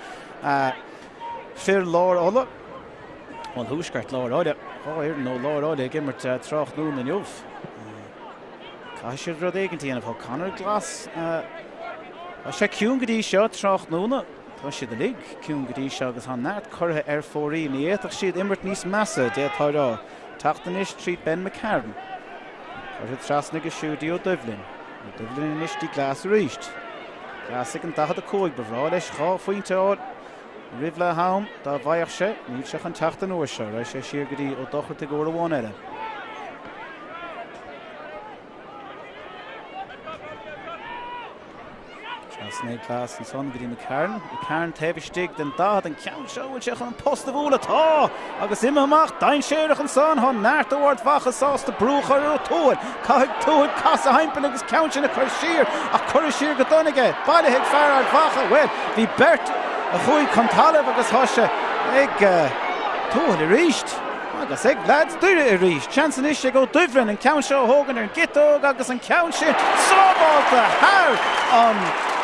fear lár óla an thuúscart lár áide ir nó lár áide gimmart Tráchtaire na neomh cai siad rud éigeantíanamh tá Conor Glas a sé ciún go dtí seo Tráchtaire tá siad a lig ciún go dtí seo agus tha neart curtha ar fóirí ní éach siad immart níos measa détárá tachtain is tríd Ben McCarran chuir trasna go siúdí ó Dublin inis tí Glas a ríist Glas ag an 15 bhrá leis chá faointe áil Rivle haum da bhaich sé níl seach an teachtain uair seo ra sé siar go dtí ó dochart go bháin eile. Snéad Glas an son go dtí McCarran. McCarran taobhstig den dad an ceann seo bhfuil seach an post a bhúla tá agus imach dainséireach an son há neart Ard Mhacha sásta brúchar ó túil caithigh túil casa haimpean agus ceann sin a chuir siar a chuir siar go donnaige bailithe ag fearr Ard Mhacha well bhí bert a chuig contalamh agus thoise ag túil i ríist agus ag lads dúire i ríist chansan is ag ó Dublin an ceann seo thugan ar an gitóg agus an ceann sin sábháilta thar an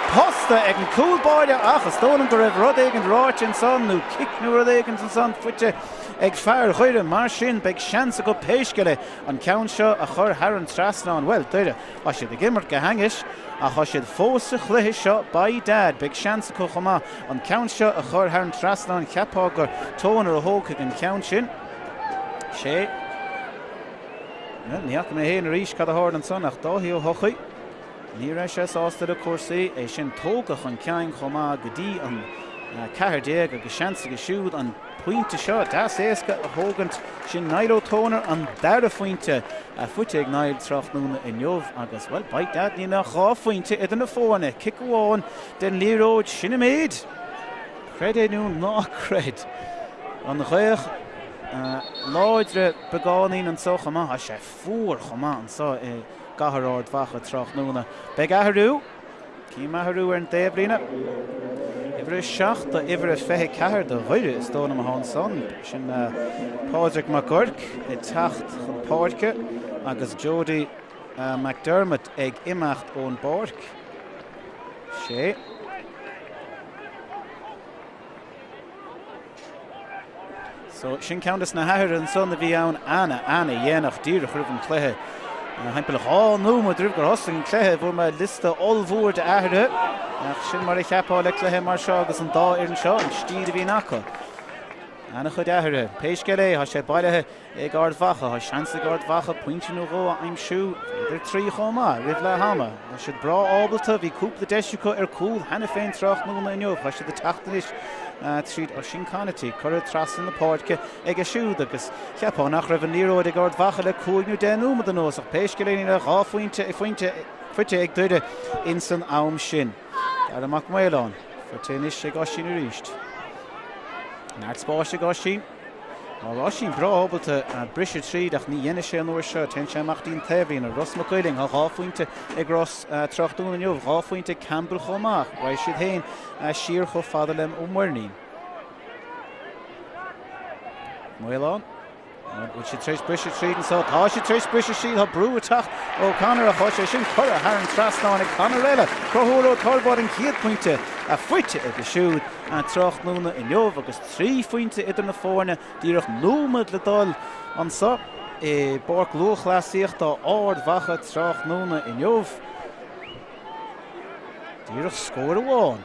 posta ag an cúlbáide achas tónam go raibh rud ag an ráit an son nó kick nó rud ag an son fuite ag fear chuide mar sin beag seansa go péisceile an ceann seo a chur thar an trasnán. Well, duire, a siad a gimmert go hangis a chu siad fós a chluithe seo by dad beag seansa go chumá an ceann seo a chur thar an trasnán ceapá gur tónar a hóg ag an ceann sin. Sé níach na héana ríis cad a háir an son ach dáhí ó hochaí. Ní raibh sé sásta a cuasaí é sin tógach an ceann chumá go dtí an cethir déag agus seansa go siúd an pointe seo das éasca a thógant sin nailó tónar an dara fointe a fuite ag nail Tráchtaire in jobh agus well bait dad ní nach gá fointe idir na fóna kick amháin den líróid sinna méid. Cred é nú ná cred an réach láidre begáín an so chumá a sé fuór chumá an so gahar Ard Mhacha Tráchtaire. Beag athirú, cí maithirú an déibrína. Ibre seach da ibre fethe cehar do chuide is dóna a hán son sin Páirc Páirc I tacht chun Páirce agus Jody McDermott ag imacht ón Páirc. Sé. So sin ceantas na hathir an son a bhí ann Anna dhéanach díreach ribh an chluthe. Heimpelach nó má dribh gur hosta an chluthe bhfuil me lista olmhúir de aithirthe. Ach sin mar a cheapá le chluthe mar seo agus an dá ar an seo an stíad a bhí acu. Anna chud aithirthe. Péisceallaigh tha sé bailethe ag Ard Mhacha, tha seansa Ard Mhacha pointe nó ró aimsú idir trí chomá, ribh le hama. Tha siad brá ábalta bhí cúpla deisiúcha ar cúl hena féin Tráchtaire in jobh. Tha siad a tachtanis tríd ó sin canatí chuir trasan na Páirce ag a siúd agus cheapá nach raibh an líróid ag Ard Mhacha le cúignú denú an nós ach péisceallaigh le gá fointe fuite ag duide in san am sin. Dar amach maileán fuite inis ag sin a ríist. Nart spáiste gá sin. Á sin brá ábalta brise tríd ach ní dhéine sé an uair seo ten sé amachtaín taobhín a Ross McCuiling a gá fointe ag Ross Tráchtaire in jobh gá fointe Campbell chomach ra siad hain siar cho fada lem ó muirnín. Maileán. Bhfuil si tréis brise tríd an sá tá si tréis brise siad tha brú a tacht ó Conor a chuise sin chur a thar an trasnán ag Conor eile crothúil ó torbád an chéad pointe a fuite ag a siúd an Tráchtaire in jobh agus trí fointe idir na fórne díreach nómad le dul an sa I Páirc Lúthchleasa tá Ard Mhacha Tráchtaire in jobh. Díreach scór amháin.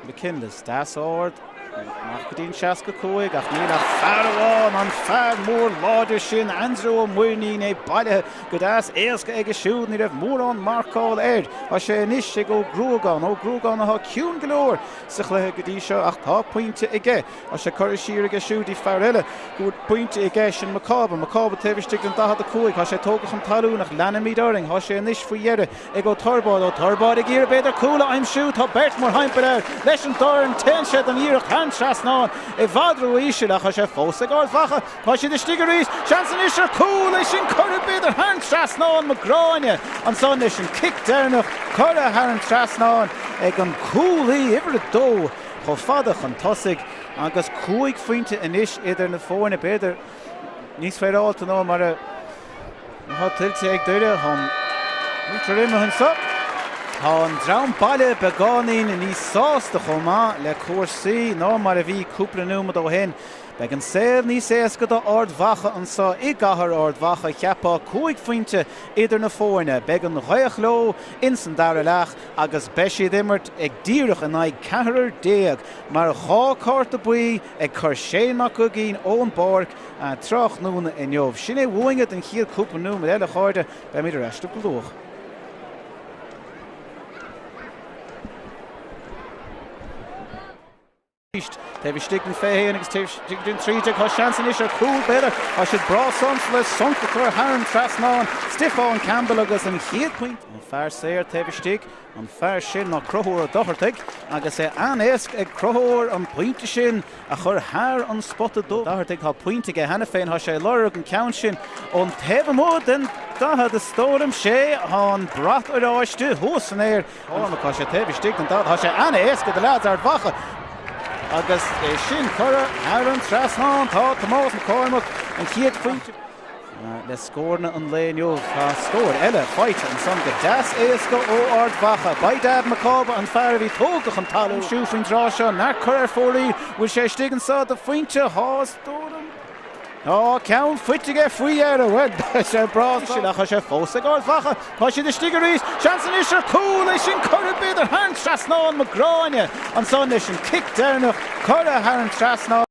McKinless, das Ard, nach go dtín seaca cúig ach níl a fear amháin an fear mór láidir sin Andrew Muirnín é bailithe go das éasca ag a siúd ní raibh mór an marcáil air a sé inis sé go grúgán a tha ciún golóir sa chluithe go dtí seo ach tá pointe ige a sé chuir siar ag a siúd I fear eile go pointe ige sin Macába taobhiste an dahad a cúig a sé tógach an talú nach leanamí daring a sé inis faoi dheire ag ó torbád ag ír beidir cúla aimsú tá bert mór haimpar air leis an dar an tensead an íreach han trasnán I bhadrú ísile a sé fós ag Ard Mhacha tá siad is tígur rís seansan is ar cúl é sin chur beidir han trasnán magráine an son é sin kick dénach chur a thar an trasnán ag an cúlaí ibre dó cho fadach an tosaigh agus cúig fointe inis idir na fórna beidir níos féidáilta nó mar a tiltte ag duire chun riime chun sa. Tá an drám baile begáín in níos sásta chomá le cuasaí ná mar a bhí cúpla númad ó hen. Beag an saoil níos éasca do Ard Mhacha an sa I gcathair Ard Mhacha cheapá cúig fointe idir na fórne. Beag an réach ló in san dara leach agus beisiad immert ag díreach an ag cethir déag mar a chá cárta buí ag chur séach go gin ón Páirc Tráchtaire in jobh. Sin é bhuaingad an chiad cúpla númad eile cháirde be míidir eiste go Taobh stig na féhéin agus taobh dún tríide chu seansan is ar cúl beidir a siad brá sons le sonca chuir thar an trasnán stiffáin Campbell agus an chéad point an fear séir taobh stig an fear sin má crothúir a dohartaigh agus é anéasc ag crothúir an pointe sin a chur thar an spotta dó dohartaigh tá pointe go hena féin tha sé lorg an ceann sin ón taobh mód den datha de stóram sé an brat ar áiste thuas an éir tá sé taobh stig an dá tha sé anéasc go de lead Ard Mhacha agus é sin chura thar an trasnán tá Tomás McCormack an chéad pointe le scórna an léineo scór eile fight an son go das éasca ó Ard Mhacha Ard Mhacha an fearbhí tógach an talú siúfrin rá seo nach chuir fórí bhfuil sé stigan sa do fointe hás dóram ceann fuitige faoi ar a bhfuil sé brás sin a chu sé fósa Ard Mhacha tá si de stigarís seansan is ar cúil é sin chuir beidir hain trasná an Magráine an son is sin kick dénach chuir a hain trasná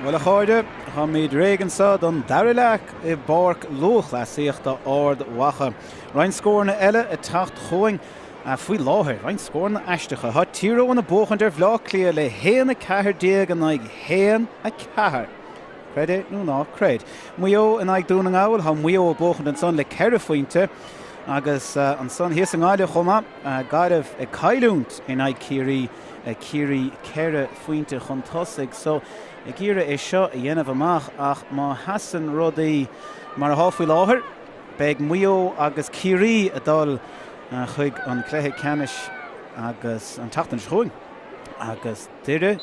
Well a cháide, ha míad réigeansa don Doire I Páirc Lúthchleasa Ard Mhacha. Roinn scórna eile a tacht choing faoi láthair. Roinn scórna aisteacha. Ha tíreó na bóchan Lúthchleasa le héana cahar déag an ag héan a cahar. Creid nó ná creid. Muo in ag dúna ngáil, ha muo bóchan an son le ceire faointe. Agus an son hés an gáile chuma gaiideh a cailúnt in ag círí ceire faointe chun tosig. So I ggéire é seo a dhéanamh amach ach má hasan rudaí mar a háfuil láthair beag muo agus círí a dul chuig an cléthe canis agus an tatan schuing agus duire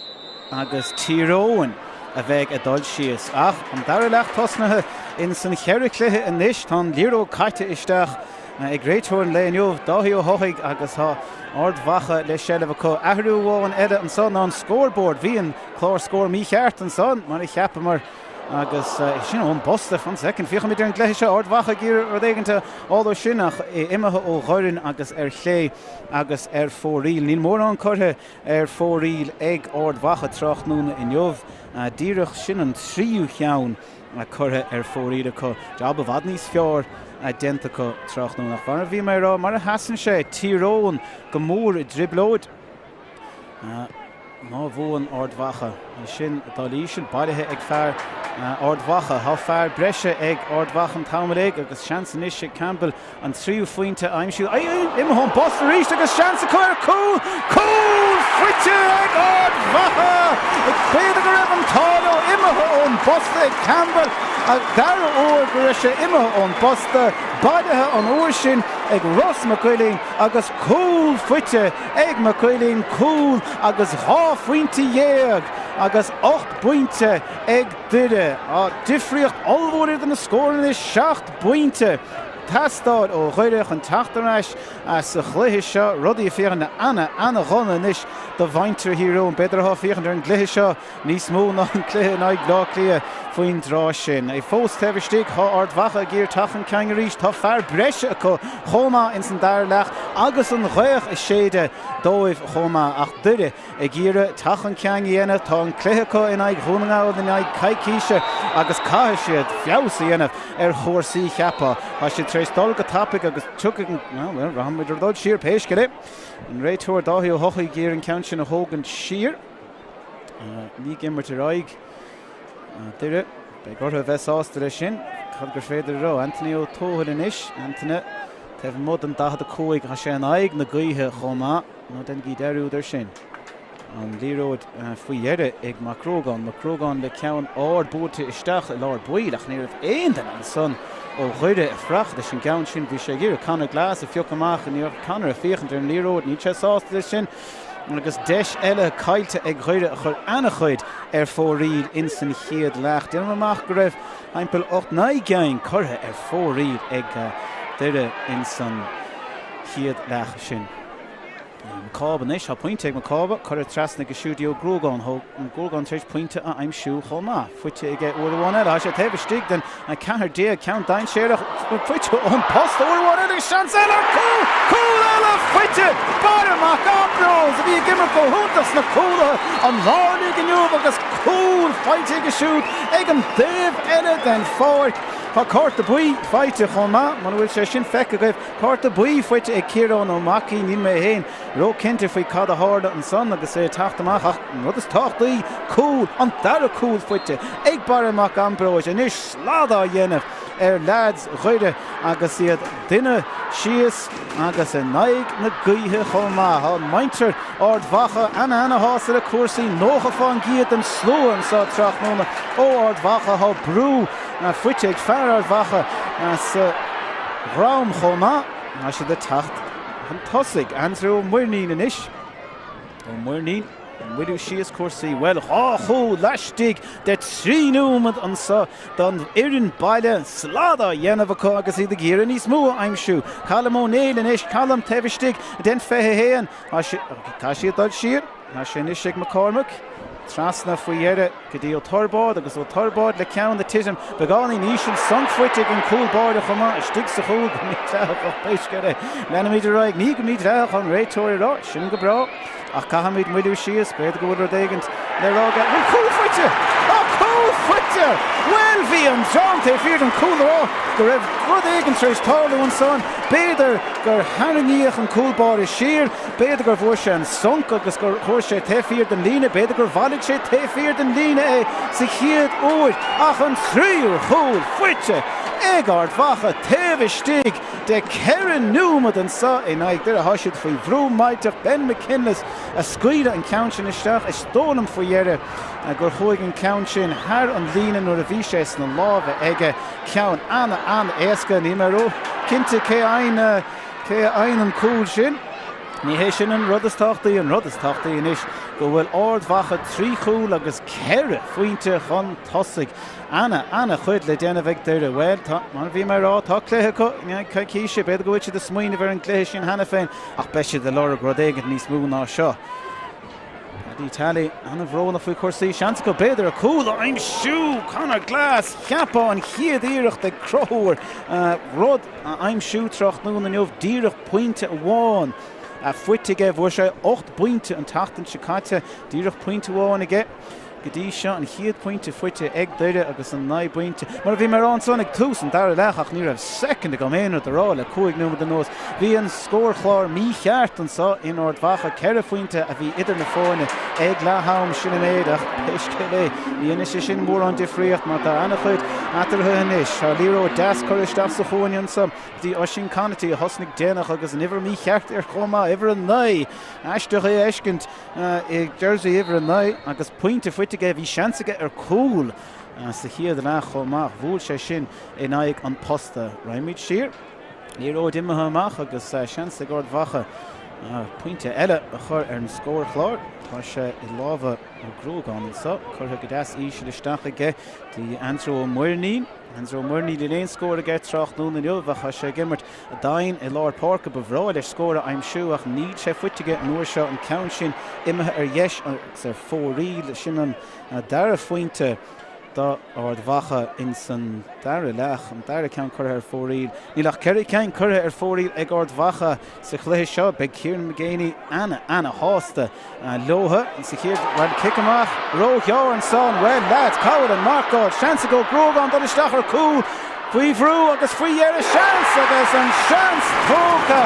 agus tíróin a bheith a dul sios ach an Doire tosnathe in san cheire cléthe a níis tá líró caite isteach ag réiteúin le inniuh dáthí ó thochaig agus ha Ard Mhacha le sellh có ahrú bháin eile an son an scoreboard bhí an chlár scór mí cheart an son mar I cheappa mar agus sin ón bosta fan second ficha mí an gléise Ard Mhacha gír ar éigeanta áú sinach imethe ó ghoirin agus chlé agus fóríl níl mór an chutha fóríl ag Ard Mhacha Tráchtaire in jobh díreach sin an tríú cheann a chutha fóríl có job a bhad níos fearr identical Tráchtaire nach bhar bhí mé rá mar a hasan sé tíróin go mór I driblóid má bhuain Ard Mhacha sin dálí sin bailithe ag fearr Ard Mhacha há fearr breise ag Ard Mhacha an támaigh agus seansan is Campbell an tríú faointe aimimsú imime hon bosta ríist agus seansa chuir cool fuite ag Ard Mhacha ag féidir go raibh an táil imime ón bosta ag Campbell a dar óir go raibh sé imime ón bosta bailithe an uair sin ag Ross McCuilleen agus cool fuite ag McCuilleen cool agus há faointe dhéag agus 8 buinte ag duire difriocht allmhór den na scórin is 7 buinte Tastáid ó chuireach an Tráchtaire sa chluiche seo rudaí a féan na ana chuna níos do bhaintear híró an beidir á féchan ar an gluiche seo níos mó ná an cluiche ná gláclia faoin drá sin. É fós tehstig há Ard Mhacha gír tachan ceangaríis tá fearr breise acu chomá in san Doire agus an ghuiach is séide dóibh chomá ach duire I gíre tachan ceang dhéanamh tá an cluiche acu in ag dhúnaáil in ag caiicíise agus caiith siad feabhsa dhéanamh ar chóirsaí cheappa a si tréistáil go tapig agus tucaigh rahamid ar dóid siar péisce le an réiteúir dáthí ó thochaí gír an ceann sin a thógann siar ní gimmar tar aig duire be gortha bheitsásta lei sin chud gur féidir rá Anthony ó tóthil inis Anthony tah mud an 15 a sé an aig na gaotha chomá nó den gí deirúidir sin an líróid faoi dheire ag Macrógan le ceann áard búta isteach I lár buíach ní rah aon den an son ó chuide a frach de sin gaan sin bhí sé ggéir canna glas a fioch amach an níor canar a féchan ar an líróid ní sé sásta sin agus deis eile caiilte ag chuide a chur annachchuid ar fóríl in san chiad leach. Déanam amach go raibh aimpel 8-9 gain curtha ar fóríl ag duire in san chiad leach sin. Macába níos ha pointe ag Macába chuir trasna go siúdío Grógáin an Grógáin tréis pointe a aimimsú chomá fuite ag uairháin eile sé taobh den a cethir dé ceann dain séireach fuite ón post uairháin eile seans eile cool eile fuite Páirc Ambrose a bhí gimmar go húntas na coola an láirní gniuh agus cool feite go siúd ag an daobh eile den fáir Tá cárta buí feite chomá man bhfuil sé sin feice gaibh cárta buí fuite ag Ciarán ó Mací ní mé héin ró cinnte faoi cad a háda an son agus é taachtamach ach rud is táchtaí cool an dara cool fuite ag Páirc Ambrose a níos sláda dhéanamh ar lads chuide agus iad duine sios agus a naig na gaotha chomá há maintear Ard Mhacha ana hása a cuasaí nócha fáin giad an sló an sa Tráchtaire ó Ard Mhacha há brú fuite ag fearr Ard Mhacha sa rám chomá a si de tacht an tosig ansrú muirnín inis ó muirnín Widu sias cuasaí well chó leistigh de tríúmad an sa don irin baile sláda dhéanamh acu agus iad ggéire níos mó aimimsú Callam O'Neill inis Callam taobhstig den fethe héan tá siad dul siar ná sin is ag McCormick trasna faoi dheire go dtí ó Turbáid agus ó Turbáid le ceann de titim beánaí níos san fuite an cúlbáid a chumá istigh sa chúl go míteach ó péisceire lena míidir raig ní go míteach an réiteoir rá sin go brá ach caihamid muidú sios beidir go bhfuil daigant le rága an cúl fuite fuite! Well, bhí an Dráchtaire fíor an cúl go raibh rud éigean treis tálaú an son. Beidir gur harangaíoch an cúlbáir is siar, beidir gur bhuair sé an sonc agus gur chuir sé taobh den líne, beidir gur bhailligh sé taobh den líne é sa chiad úr ach an tríú chúl fuite. Ag Ard Mhacha taobh stig de Ceallaigh númad an sa in ag dir a hasisiid faoi bhrú maidteach Ben McKinless a scuide an count sin isteach is tólam faoi dheire a gur chuig an count sin thar an líne nuair a bhí sé na lábh aige ceann anna éasca ní mar ó cinnte cé ein an cúl sin. Ní hé sin an rud is tachtaí inis go bhfuil Ard Mhacha trí chúl agus Ceallaigh faointe chun tosaigh. Anna chuid le déanamh deire well mar bhí mar rá tá cléthe go cíise beidir go bhfuil de smaoine bhar an cléthe sin hena féin ach beise de lora gradéigad níos mú ná seo. Dí talí anna bhróna faoi cuasaí seans go beidir a cúil aim siú Conor Glas cheapá an chiad íireach de crothúir rud aim siú trocht nú na neomh díireach pointe amháin. A fuitige bhuair sé 8 pointe an tachtan sicáte díireach pointe amháin aige. Godí seo an chiad pointe fuite ag deire agus an 9 pointe. Mar bhí mar an son ag tús an dar leach ní raibh second go méanú de rá le cuaig númad den nós. Bhí an scór chlár mí cheart an sa in Ard Mhacha Ceallaigh fuinte a bhí idir na fáine ag letham sin méad ach peisce le. Bhí inis sin mór an difríocht mar tá anna chuid atartha inis. Tá líró deas choristeach sa chuaine an sam. Dí oisin canatí a thosnig déanach agus an iver mí cheart ar chomá iver an 9. Aisteach é eiscint ag Jersey iver an 9 agus pointe fuite bhí seansaige ar cúl sa chiad leach chomach bhúil sé sin in aig an posta raimid siar. Ní ó dimethe amach agus seansa Ard Mhacha pointe eile a chur ar an scór chlár. Tá sé I lábha ó grúgáin sa chutha go deas ísio isteach aige dí Andrew Muirní. Andrew Muirní le léon scór aige trach nú na neomh a sé gimmert a dain I Lár Páirc a bhráil leis scóra aim siú ach níd sé fuitige nuair seo an count sin imethe ar dheis agus ar fóríl sin an dara fointe da Ard Mhacha in san dara leach an dara ceann curtha ar fóríl. Ní lech ceirigh ceann curtha ar fóríl ag Ard Mhacha sa chluithe seo beag Kieran McGéaney anna hásta lótha sa chéad bhil kick amach ró gear an son well lads cáil an marcáil seansa go grógáin dul isteach ar cúl faoi bhrú agus faoi dhearr seans agus an seans tócha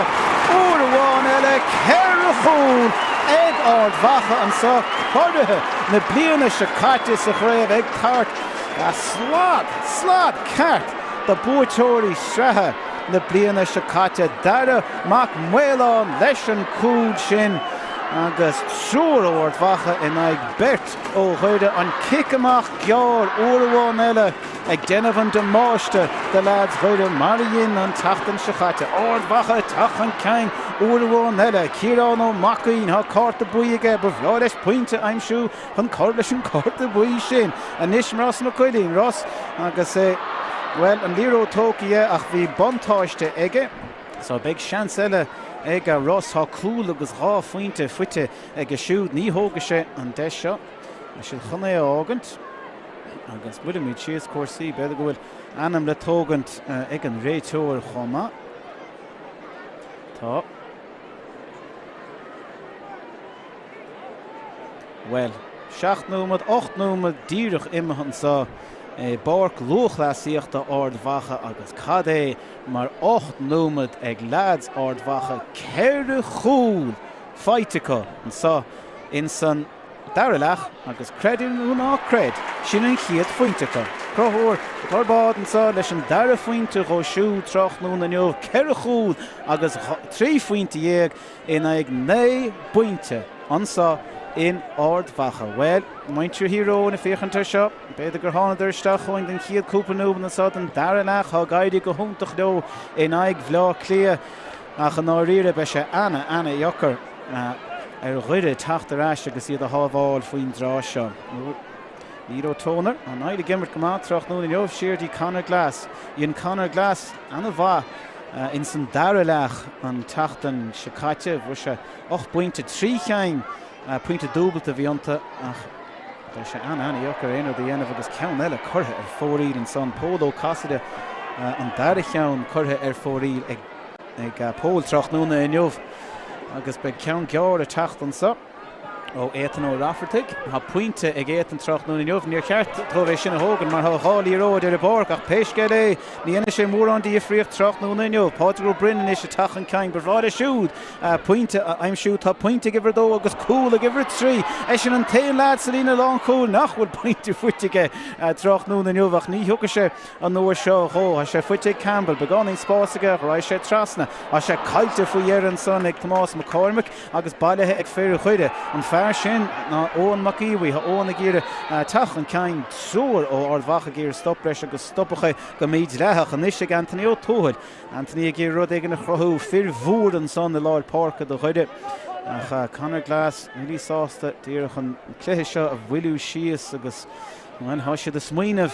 úr amháin eile Ceallaigh chúl ag Ard Mhacha an sa chuirthe na bliana sicáte sa chréibh ag tart a slát ceart de búitóirí Sraith na bliana sicáte dara mac muáin leis an cúd sin agus siúr Ard Mhacha in ag bert ó chuide an kick amach gear úr amháin eile ag déanamh an domáiste de lads chuide maríonn an tachtan sicáte Ard Mhacha tachan ceann úr amháin eile Ciarán ó Macaín há cárta buige bhreá leis pointe aimsú chun cár leis an cárta buí sin a níos Ross na cuilín Ross agus well an líró tócaí ach bhí bontáiste aige so beag seans eile ag Ross há cúil agus rá faointe fuite ag a siúd ní thóga sé an de seo a sin chuna ágant agus bud míid sios cuasaí beidir go bhfuil anam le tógant ag an réiteoir chomá tá well 7 númad 8 númad díreach imethan sa Páirc Lúthchleasa Ard Mhacha agus cad é mar 8 númad ag lads Ard Mhacha Ceallaigh chúl feitice an sa in san dara leach agus credin ná cred sin an chiad fointecha. Crothúir tarbád an sa leis an dara fointe go siú trach nú na neomh Ceallaigh chúl agus 3 fointe dhéag in ag 9 pointe an sa in Ard Mhacha. Well, maintú híró na féchantar seo, beidir gur hána dúirteach chuin den chiad cúpanúban na sa an dara leach há gaiide go húntaach dó in ag Lúthchleasa ach an áíre be sé anna dheochar ar ghuiide Tráchtaire agus iad a hábháil faoin drá seo. Níró tónar an aide gimmert go mátrach nó na neomh siirtí Conor Glas. Íon Conor Glas anna bha in san dara leach an tachtan sicáte bhuair sé 8 pointe 3 cheann pointe dúbalta bhíonanta ach tá sé anna dheochar éonar dhéanamh agus ceann eile curtha ar fóríl an son pódó casaide an dara cheann curtha ar fóríl ag pól trach núna in neomh agus be ceann gear a tacht an sa ó éan ó Raffertig ha pointe ag éan Tráchtaire na Neamh níor ceart tróbh sin a hógan mar ha chálaí róid ar a Páirc ach Peisce ní ana sé mór an díomhríocht Tráchtaire na Neamh Páirc ó Brennan is a tachan cain bhrád a siúd pointe aim siúd tá pointe gibhar dó agus cúla gibhar trí sin an taon lád sa lína lán cúil nachhfuil pointe fuitige Tráchtaire na Neamh ach ní thuca sé an nuair seo ha sé fuite Campbell beganí spásaige ra sé trasna a sé cailte faoi dhearan son ag Tomás McCormick agus bailithe ag féidir chuide an fear sin ná Owen McEwie ha Owen ag ire tachan cain súr ó Ard Mhacha ag ire stop leis agus stoppacha go méid leithach an isise Anthony ó tóid Anthony ag ire rud ag na chrothú fir bhúr an son na láir Páirc do chuide ach Conor Glass nílí sásta díreach an cluiche seo a bhfuilú síos agus an thoise de smaoineh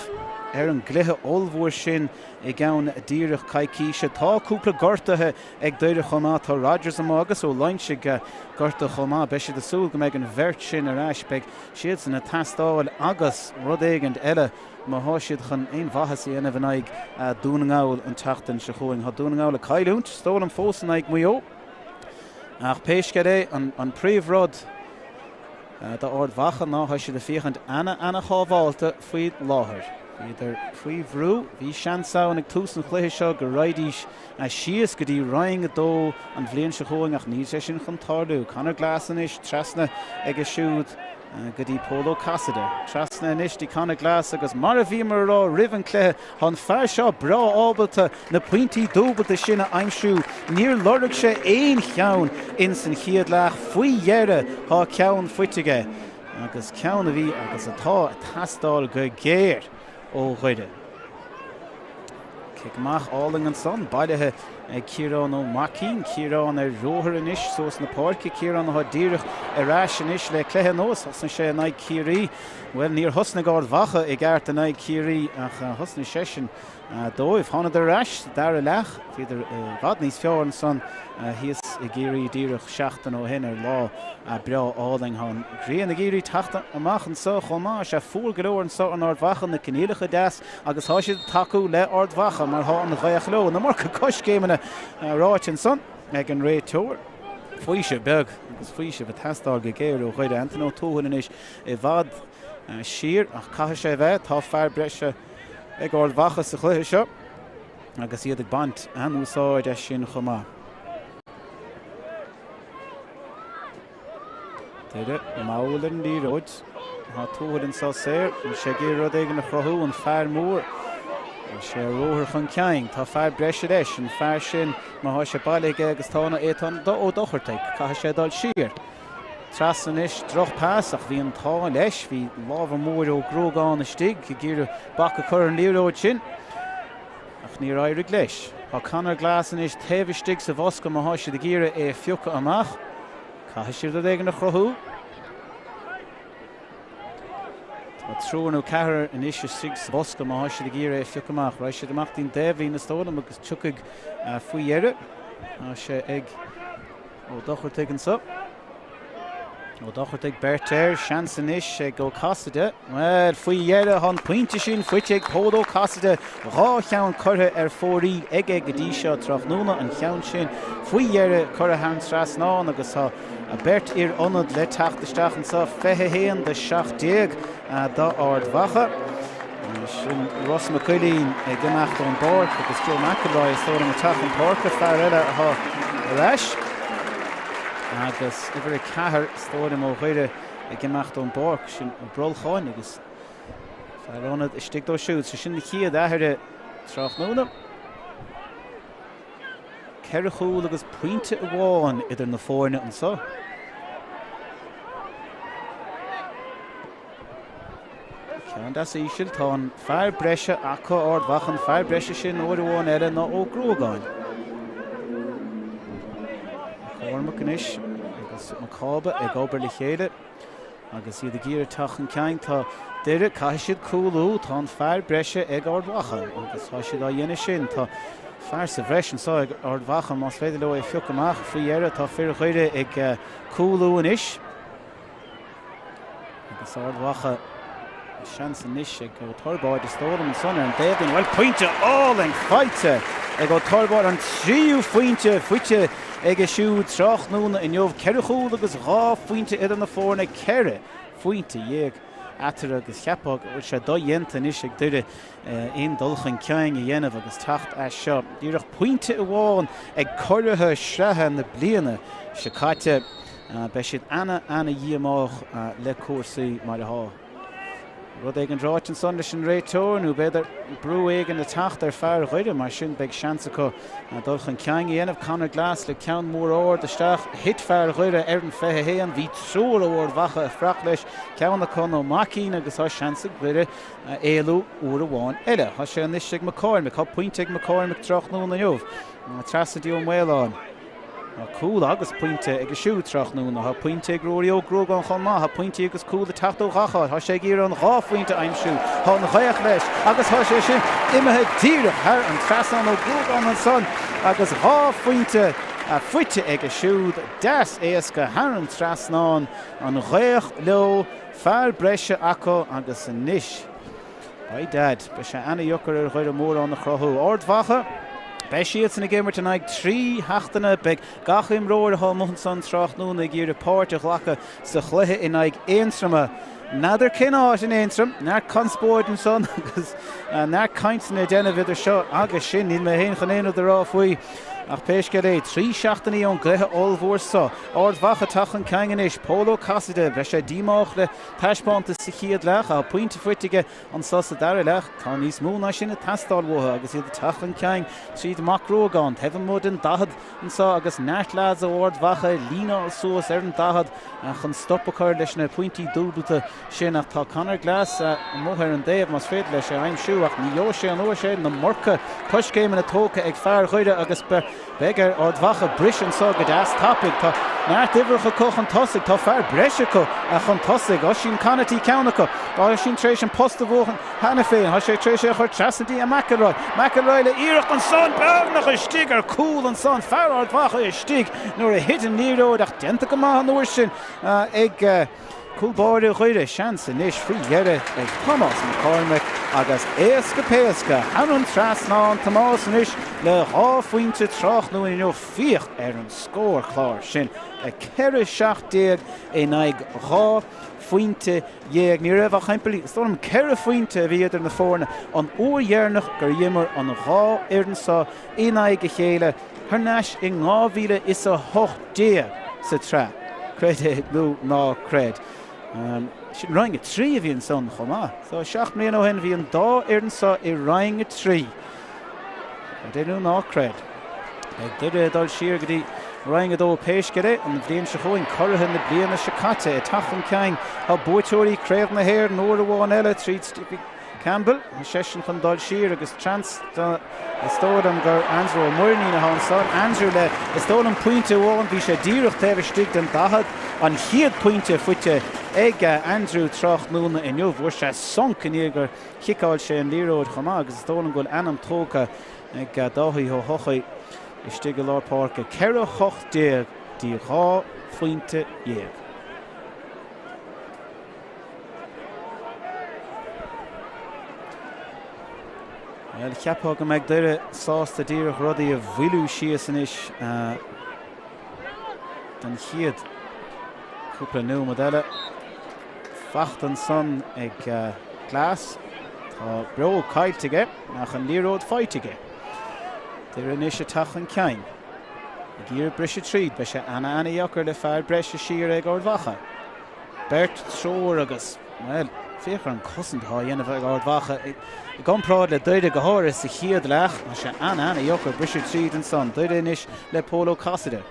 an gluthe olmhór sin I gceann díreach caiiciise tá cúpla gortathe ag deireadh chomá tá Rogers agus ó lainse gorta chomá be siad asúil go méid an bhirt sin ar ais beag siad san na tastáil agus rud éigent eile má háisiad chun aon bhathas I anamh ag Domhnaigh an teachtain se chuing Tá Domhnaigh le caiiliúnt stóil an fósan ag muo ach Peisce an príomhrod da Ard Mhacha ná siad a fichant ana chábháilta faoi láthair Idir faoi bhrú, bhí seansán ag tús an chluiche seo go raidís síos go dtí Roinn dó an bhliain se chuing ach ní sé sin chun tarlú. Conor Glass is trasna ag a siúd go dtí Polo Cassidy. Trasna inis dtí Conor Glass agus mar a bhí mar rá rivan cléthe chun fear seo bra ábalta na pointí dúbalta sinna aimsú. Níor lorg sé éon cheann in san chiad leach faoi dhearra há ceann fuitige. Agus ceann a bhí agus atá a tastáil go géir. ó chuide. Ciceamach áling an son, bailithe Ciarán ó Macín, Ciarán róthar inis, sós na Páirc, Ciarán ó díreach rais inis le cléthe nós, hosna sé a naid Ciallaigh, well níor hosna Ard Mhacha I gceart a naid Ciallaigh ach hosna sé sin dóibh hána de rais, dar a leach, fiidir bhad níos fearr an son, híos I géirí díreach seachtain ó hin ar lá brea áling hán. Gríon a géirí tachta amach an so chomá sé fuair go leor an so an Ard Mhacha na cinéalacha deas agus há siad taú le Ard Mhacha mar há an ghaich leo. Na mar go coscéimena ráit an son ag an ré tóir. Fuise beg agus fuise bh tastáil go géir ó chuide Anthony ó tóhann inis I bhad siar ach caithe sé bheith tá fear breise ag Ard Mhacha sa chluiche seo agus iad ag bant an úsáid é sin chomá. Téide máil an dí roid há tóhann an sá séir an sé géir rud ag na chrothú an fear mór sé róthar chun ceang tá fear breise leis an fear sin má há sé bailige agus tána étan ó dochirteig caithe sé dal siar. Trasan is droch pás ach bhí an tá leis bhí lábhar mór ó grógáin na stig go gcíre bacha chur an líróid sin ach ní éirigh leis. Tá Conor Glass is taobh stig sa bhosca má há sé de gcíre é fiúcha amach caithe siad ag na chrothú. Trúnú cehar in isise sig bosca má se de gíre fiúchaach, ra sé amach tín déhhí na stólam agus tucaig faoi dhearre sé ag ó dochirteig an so. Ó dochirteig Bertéir seansan is sé go Cassidy. Well faoi dhearre hon pointe sin fuite ag Polo Cassidy rá cheann curtha ar fórí ag go dtí seo Tráchtaire an cheann sin faoi dhearre curtha han trasnán agus tá a bert ar ionad le teachtasteach an sa fethe héan de 70 da Ard Mhacha. Sin Ross McCullin ag gimach an Páirc agus Joe McElroy stóir an teach an Páirc fear eile atá leis. Agus idir cethir stóir ó chuide ag gimach an Páirc sin brolcháin agus fear ionad is stig dó siúd so sin na chiad aithire Tráchtaire. Ceir a chúl agus pointe a bháin idir na fórne an so. Ceann das ísil tá an fear breise acha Ard Mhacha an fear breise sin ó bháin eile ná ó grógáin. Cormac inis agus macába ag obair le chéile agus iad a gcíre tachan ceang tá deire caiith siad cúlú tá an fear breise ag Ard Mhacha agus tá siad á dhéine sin tá fear sa bhreis an so ag Ard Mhacha más féidir le é fiúcha amach faoi dhearre tá fear chuide ag cúlú inis agus Ard Mhacha Chance in this go Torbord is stolen and son and they've been well pointed all and fight they go Torbord and three pointe fuite ege shoot trach noon in Jov Kerchul agus ra pointe in the forne kerre pointe jeg atter agus chapog which a do yenten is ik dude in dolchen kying yenov agus tacht as shop dirach pointe awan eg korrehe shrahan the bliene shakate beshit Anna Yemach le Corsi Maraha. Rud ag an ráit an sundas an réiteór nó beidir brú ag an na Tráchtaire fear chuide mar sin beag seansa go dulch an ceang dhéanamh Conor Glas le ceann mór óir deisteach hit fear chuide ar an fethe héan bhí trúr óir bhacha a frach leis ceanna chun ó macín agus á seansa gluire éalú úr amháin eile. Tá sé an isig McCormick, há pointeag McCormick troch nó na jobh. Trasadí ó mhéileáin. Cool agus pointe ag siú trach nún ha pointe groí ó grog an chomá ha pointe agus cool de tacht ó gacha ha sé gír an ráfuinte aimsú ha an chaach leis agus ha sé sin imethe díirech har an trasan ó grog an son agus ráfuinte a fuite ag siúd das éasca har an trasnán an réach leo fear breise aco agus an níis. By dad, be sé anna jocar ar chuir mór an na chrothú Ard Mhacha. Beisiad in a gamer tonight 3 hachtana beg gachim roir ha muhanson trach nún ag gír a Páirc lacha sa chluithe in ag éinstrama. Nadir cinnáit in éinstram, nar conspórt an son agus nar kaints na déna vidir seo agus sin níl me héin chanéanú de rá faoi. Ach péisce é 3 seachtaí an gluthe olmhór sa. Ard Mhacha tachan ceangan is Polo Caside be sé dímách le taispánta sa chiad lech a pointe fuitige an sosa dar lech cá níos múna sin a tastáilmhtha agus iad tachan ceang tríd macrógáin hefan mód an dahad an sa agus neartlád ó Ard Mhacha lína al suas ar an dahad a chun stoppachar leis na pointí dúdúta sin ach tá Conor Glas móthir an déobh mas féad leis sé aimsú ach ní jó sé an ó sé na morcha puiscéim na tóca ag fear chuide agus Begar Ard Mhacha bris an so go das topic tá neart ibricha coch an tosig tá fear breise co a chun tosig os sin canatí ceannacha á sin trééis an posta bhóchan hena féin has sé trééis sé chuir trasadí a McElroy le íireach an son benach a stig ar cool an son fear Ard Mhacha a stig nuair a hit an níró ach denta go maith an uair sin ag Coolbáide chuide seans in níos frígheire ag Thomas McCormick agus éasca péasca an trasnán Thomas níos le ráfuinte trach nó in fíoch ar an scór chlár sin a ceire seachtéag in ag ráfuinte dhéag ní raibh a chaimpelí storm ceire fuinte bhíidir na fórna an uairhearnach gur dhimmar an rá iarnsa in ag a chéile th neis i 2000 is a 8 sa tre. Cred nó ná cred. Sin roing a 3 a bhí an son chomá. So 7 mbliana ó hen bhí an dá iarnsa I roing a 3. Déanú ná cred. Ag duine dul siar go dtí roing a dó péisceire an bhblion se chuin cortha na bliana sicate a tachan ceang ha buaiteoirí créimh na héir nóir amháin eile tríd Stipi Campbell sesin chun dul siar agus chance istóid am gur Andrew Murní na hán son Andrew le istóid an pointe bháin bhí sé díreach taobh stig den dahad an chiad pointe fuite ag Andrew trach núna in jobh bhuair sé soncan gur chiicáil sé an líróid chomá agus istóid an gúil anam tóca ag dáthaí ó hochaí I stig go Lár Páirc ceire chocht déag dí rá fuinte dhéag. Well, ceapá go meid deire sásta díreach rudaí a bhuiiliú sios in is den chiad cúpla nó modelle facht an son ag Glas tá bro caiilte nach an líróid feitige. Deir an isise tachan cein. Gír brise tríd be sé anna jocar le fear breise siar ag Ard Mhacha. Bert tróir agus, well, féchar an cosintá dhéanamh ag Ard Mhacha. I gcompráid le doide go háir sa chiad lech a sé anna jocar brise tríd an son. Doide inis le Polo Caside.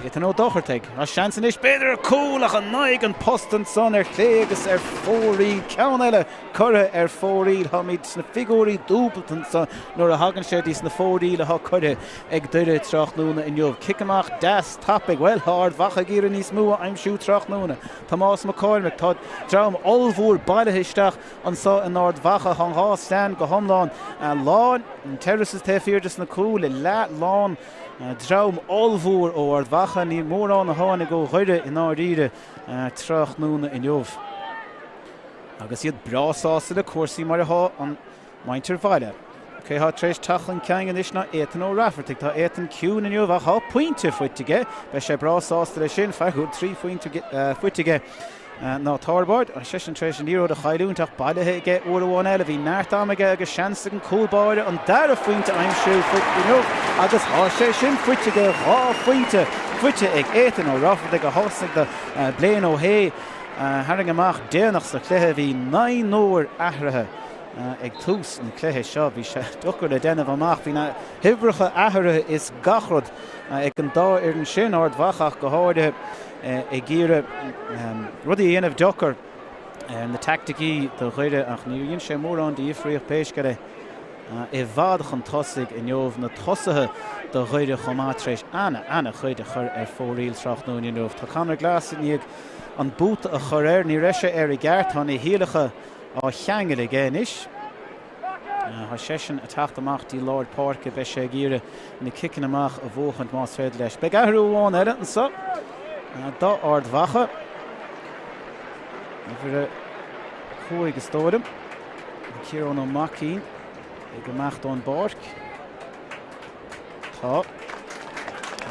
It an ó docharteig, a seansan is beidir cúlach an naig an post an son chlé agus fórí ceann eile curtha fórí ha míid sna figúí dúpalt an son nuair a hagan sé dís na fórí le ha curtha ag duire trach núna in jobh kickamach das tapig well Ard Mhacha gír níos mua aimsú trach núna. Thomas McCormick tá dram olmhór bailitheisteach an sa an Ard Mhacha hang há stand go homláin lán an terraces te fiirdas na cool le lán Dram olmhór ó Ard Mhacha ní mór an na hána go chuide in áiríre trach núna in jobh. agus iad brásás le cuasaí mar ath an maintir Peile. Cé há tréis tachan ceangan is na éan ó rafartig tá éan ciún inniuh a há pointe fuitige be sé brásás le sin feú 3 fuitige ná tábáid a sé an tréis an íród a chailúntaach bailthe ige uaháin eile bhí nearttáige agus seansa an cúlbáide an dar a fuinte aimimsú fuiineh agus há sé sin fuitige há fuite ag éan ó rafartig a hása de bléan ó hé haring amach déanach sa chluthe bhí 9 nóir ahrathe ag tús an chluthe seo bhí sé dochar le déanamh amach bhí na hibrecha ahrathe is gachrod ag an dá ar an sin Ard Mhachach go háide ag gíre rudí dhéanamh dochar na tacticí do chuide ach níon sé mór an díomhríoch péisceire I bhádach an tosaigh in neomh na tosathe do chuide chomátrééis anna chuide chur ar fóríil Tráchtaire neomh. Tá Commentator níag an bút a choréir ní reise ar I gceart tháina I híalacha á cheangaigh géis. Tá sé sin a teacht amach dí Lord Páirc be sé gíre na kicin amach a bhóchant más féidir leis. Be gahrú bháin eile an sa dá Ard Mhacha. Bhí chuig stóidem. Ciarán ó Macín ag amach don Páirc. Tá.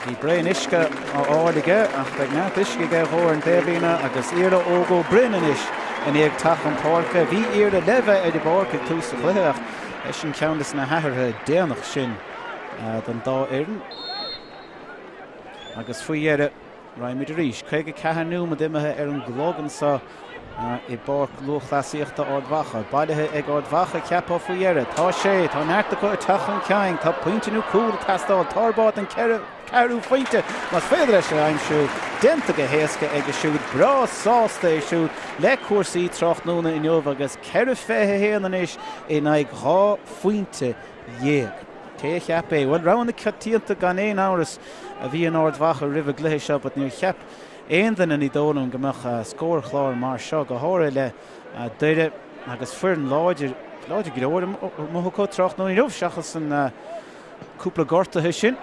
Bhí brein isce á áige ach beag neart isce go thóir an déblina agus Irial ógó brinan is in ag tach an Páirce. Bhí Irial leve ar de Páirc ag tús a chluitheach is sin ceantas na hatharthe déanach sin den dá éireann. Agus faoihéire raimid a rís. Cé go ceathanú a dimithe ar an glógan sa I Páirc Lúthchleasaíochta Ard Mhacha. Bailithe ag Ard Mhacha ceapá faoihéire. Tá sé, tá neartta go tachan ceang, tá pointinú cúil tastáil tarbáid an cearú faointe. Mas féidir leis aimimsú denta go héasca ag siúd brásásta é siúd le cuasaí Tráchtaire inniuh agus ceir fethe héanaan is in ag dhá faointe dhéag. Té cheap é. Bhfuil ranna catíanta gan éon áras a bhí an Ard Mhacha ribh gluithe seo, but níor cheap éon den í dónam gomach scór chláir mar seo go háir le duire agus fuir an láidir go leir mothú Tráchtaire inniuh seachas an cúpla gortathe sin.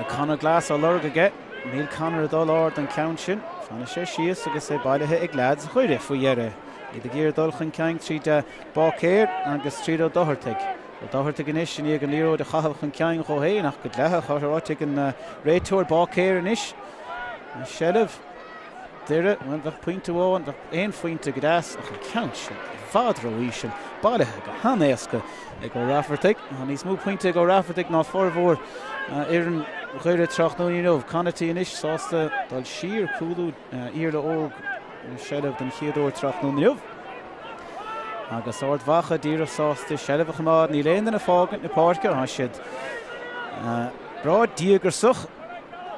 Commentator á lorg aige, níl Conor dá láir an count sin. Fanna sé síos agus é bailithe ag lead chuide faoihéire. Iad a géir dulchan ceang tríd bácéir agus tríd ó dohartaigh. Dohartaigh in is sin ag an líróid a chahabh an ceang cho héin ach go lethe charáigh an réitúir bácéir in is. Shellah Deire bhain bheith pointe bháin bheith éon fointe go deas ach an count sin fádra bhí sin bailithe go hanéasca ag go rafartaigh a níos mú pointe go rafartaigh ná formhór ar an chuire Tráchtaire inniuh Connachtí in is sásta dal siar cúlú Irial óg Shellah den chiadúir Tráchtaire inniuh. Agus Ard Mhacha díreach sásta Shellah chamád ní léon na fágant na Páirce a siad brád díagar such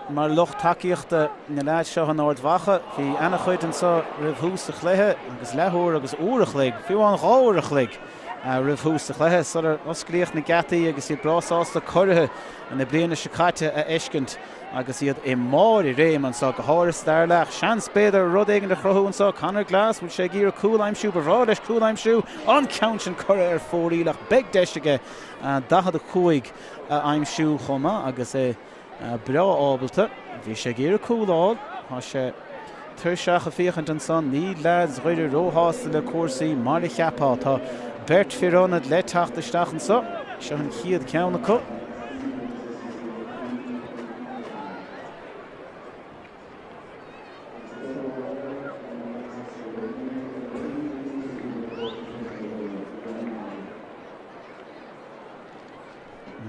mar locht takeíochta na leid seo an Ard Mhacha hí ana chuid an sa ribh hús a chléthe agus lethúir agus uairach lig fiú an gáirach lig ribh hús a chléthe sa oscríocht na gataí agus iad brásásta choirithe an na bliana sicáte a eiscint agus iad I máir I réim an sa go háras dar leach seans beidir rud éigen de chrothú an sa Commentator bhfuil sé gír cúlaimsú bhrá leis cúlaimsú an count an choir ar fórílach beag deistige dahad a chuig aimsú chuma agus é Brá ábalta, bhí sé géar cúláil, tá sé tuirseach a fíochant an san, ní leads roiidir róhásta le cuasaí mar le cheapá tá beirt fiúránad le teachtasteach an sa, seo an chiad ceanna co.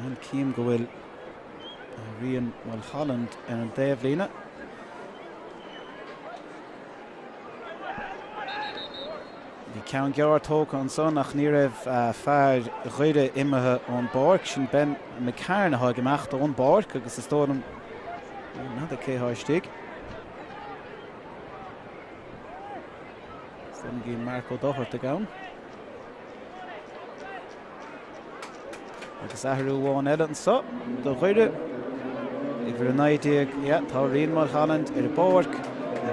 An cíam go bhfuil Roinn Holland ar an déobhlíne. Bhí ceann gearr tóca an son ach ní raibh fearr chuide imethe ón Páirc sin ben na cairn atá gemacht ón Páirc agus is tónam ná a céthástig. Stan gí Marco Dohart a gabhain. Agus ahrú bháin eile an sa do chuide. Iver an idea, tá Roinn Holland ar a Páirc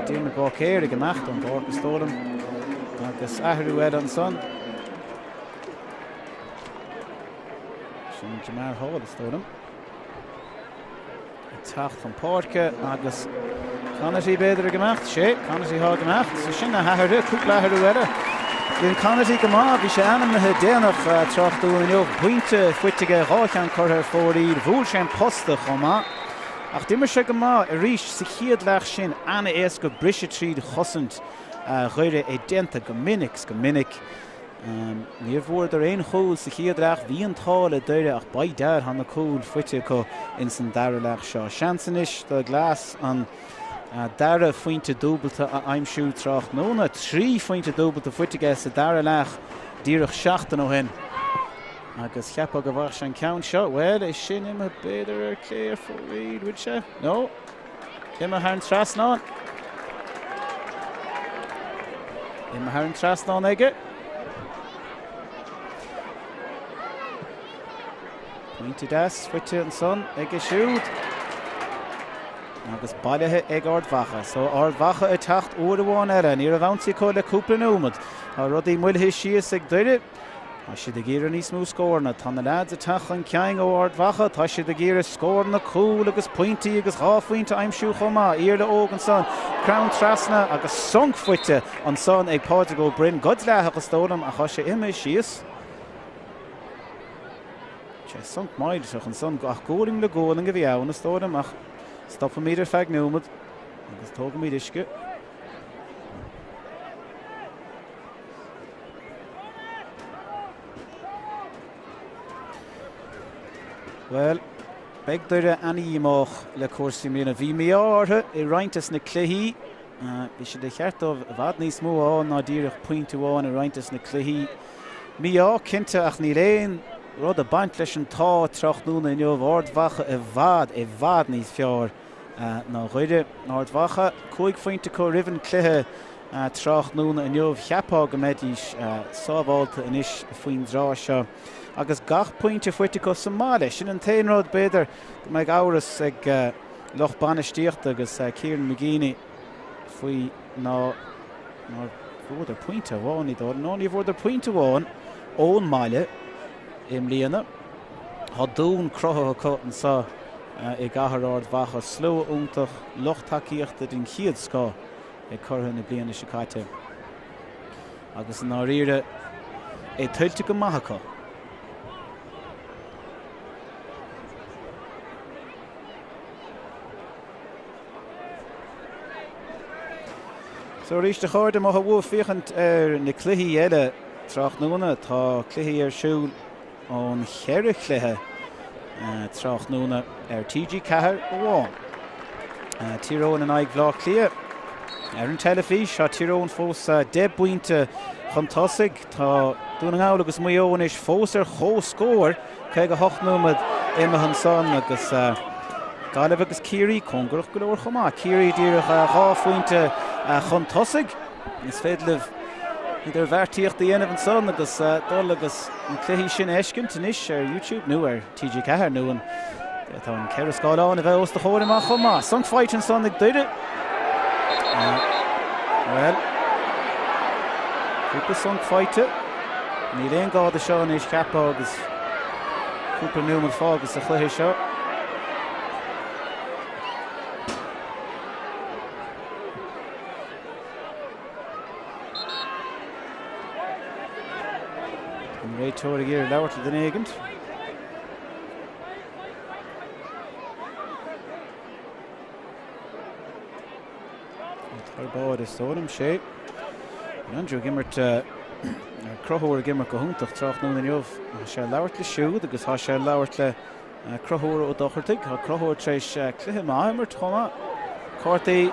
dtír na bácéir ag amacht an Páirc is tólam agus ahrú eile an son. Sin Jamar Hall is tólam. tacht an Páirc agus Connatí beidir gemacht sé Connatí há gemacht so sin na hairde cúpla uile Bhín Connatí go má bhí sé anamthe déanamh Tráchtaire inniu buinte fuitige ráchan chuir fórí bhúil sé posta chomá ach dimmer sé go má a ríis sa chiad leach sin anna éas go brise tríd chosint chuire é dénta go minic níor bhór ar aon chúil sa chiad leach bhí an tála doire ach baid deir hanna cúil fuite go in san dara leach seo seansanis do glas an dara fointe dúbalta a aimsú Tráchtaire trí fointe dúbalta fuitige sa dara leach díreach 7 ó hin agus cheappa go bhar an count seo well is sin imime beidir ar cléir fóríd bhuiid se nó imime thar an trasná imime thar an trasná aige pointe das fuite an son ag siúd agus bailithe ag Ard Mhacha so Ard Mhacha a tacht uair amháin eile ní a bhaintí có le cúpla nómad a rudaí muilthe síos ag doire tá siad a gcéire níos mú scórna tá na lads a tacht an ceang ó Ard Mhacha tá siad a gcéire scórna cúil agus pointí agus háfuinte aimsú chomá le óg an son crown trasna agus song fuite an son ag Páirc go brin god lethe agus tólam a cha sé imime síos sé song maidiseach an son ach gólim le ggólan go bhí ann na tólam ach stoppa míidir feag nómad agus tóga míid isce well beag doire aníomach le cuasaí mína bhí mí átha i rointas na cluichí bhí sé de cheartmh a bhad níos mó an ná díreach pointúháin i rointas na cluichí mí cinnte ach ní léon rud a baint leis an tá Tráchtaire inniu Ard Mhacha i bhad níos fearr ná chuide Ard Mhacha 5 fointe có rivan cluiche Tráchtaire inniu cheapá go méidís sábháilta inis faoin drá seo agus gach pointe fuite go Somália sin an taonród beidir go mbeidh áras ag Loch Banistíocht agus Ciaran McGeaney faoi ná bhór pointe bháin í dó ná ní bhór pointe bháin ón Máile im líana Tá dún crotha chu an sa i gcathair Ard Mhacha sló úntach lochtaíochta den chiad scá i chutha na bliana sa caite agus an áíre é tuilte go maithacha so ríiste cháirde má bhfuil fichant ar na cluichí eile Tráchtaire tá cluichí ar siúil ón cheirre cluiche Tráchtaire ar TG Ceathair amháin tíróin an aig bhlá clia ar an telefís a tíróin fós 10 buinte chun tosaigh tá Domhnaigh agus muoin is fós ar chó scóir cé go 8 nómad imime an son agus Galibh agus Ciallaigh congurach go leor chomá Ciallaigh díreach 2 fointe chun tosaigh is féidir idir bheartíocht dhéanamh an son agus dul agus an cluichí sin éiscint inis ar YouTube nó ar TG Ceathair nó tá an ceir scáileán a bheith os de chóir amach chomá son fight an son ag doire well cúpla son fighte ní léon gáda seo is ceapá agus cúpla nómad fágus a chluiche seo réiteoir géir leabharta den éigent Tarbáid is tólam sé Andrew gimmert crothúir gimmert go húntaach Tráchtaire inniu sé leabhart le siúd agus tá sé leabhart le crothúir ó dochirtaigh tá crothúir tréis cluiche maimart chomá cártaí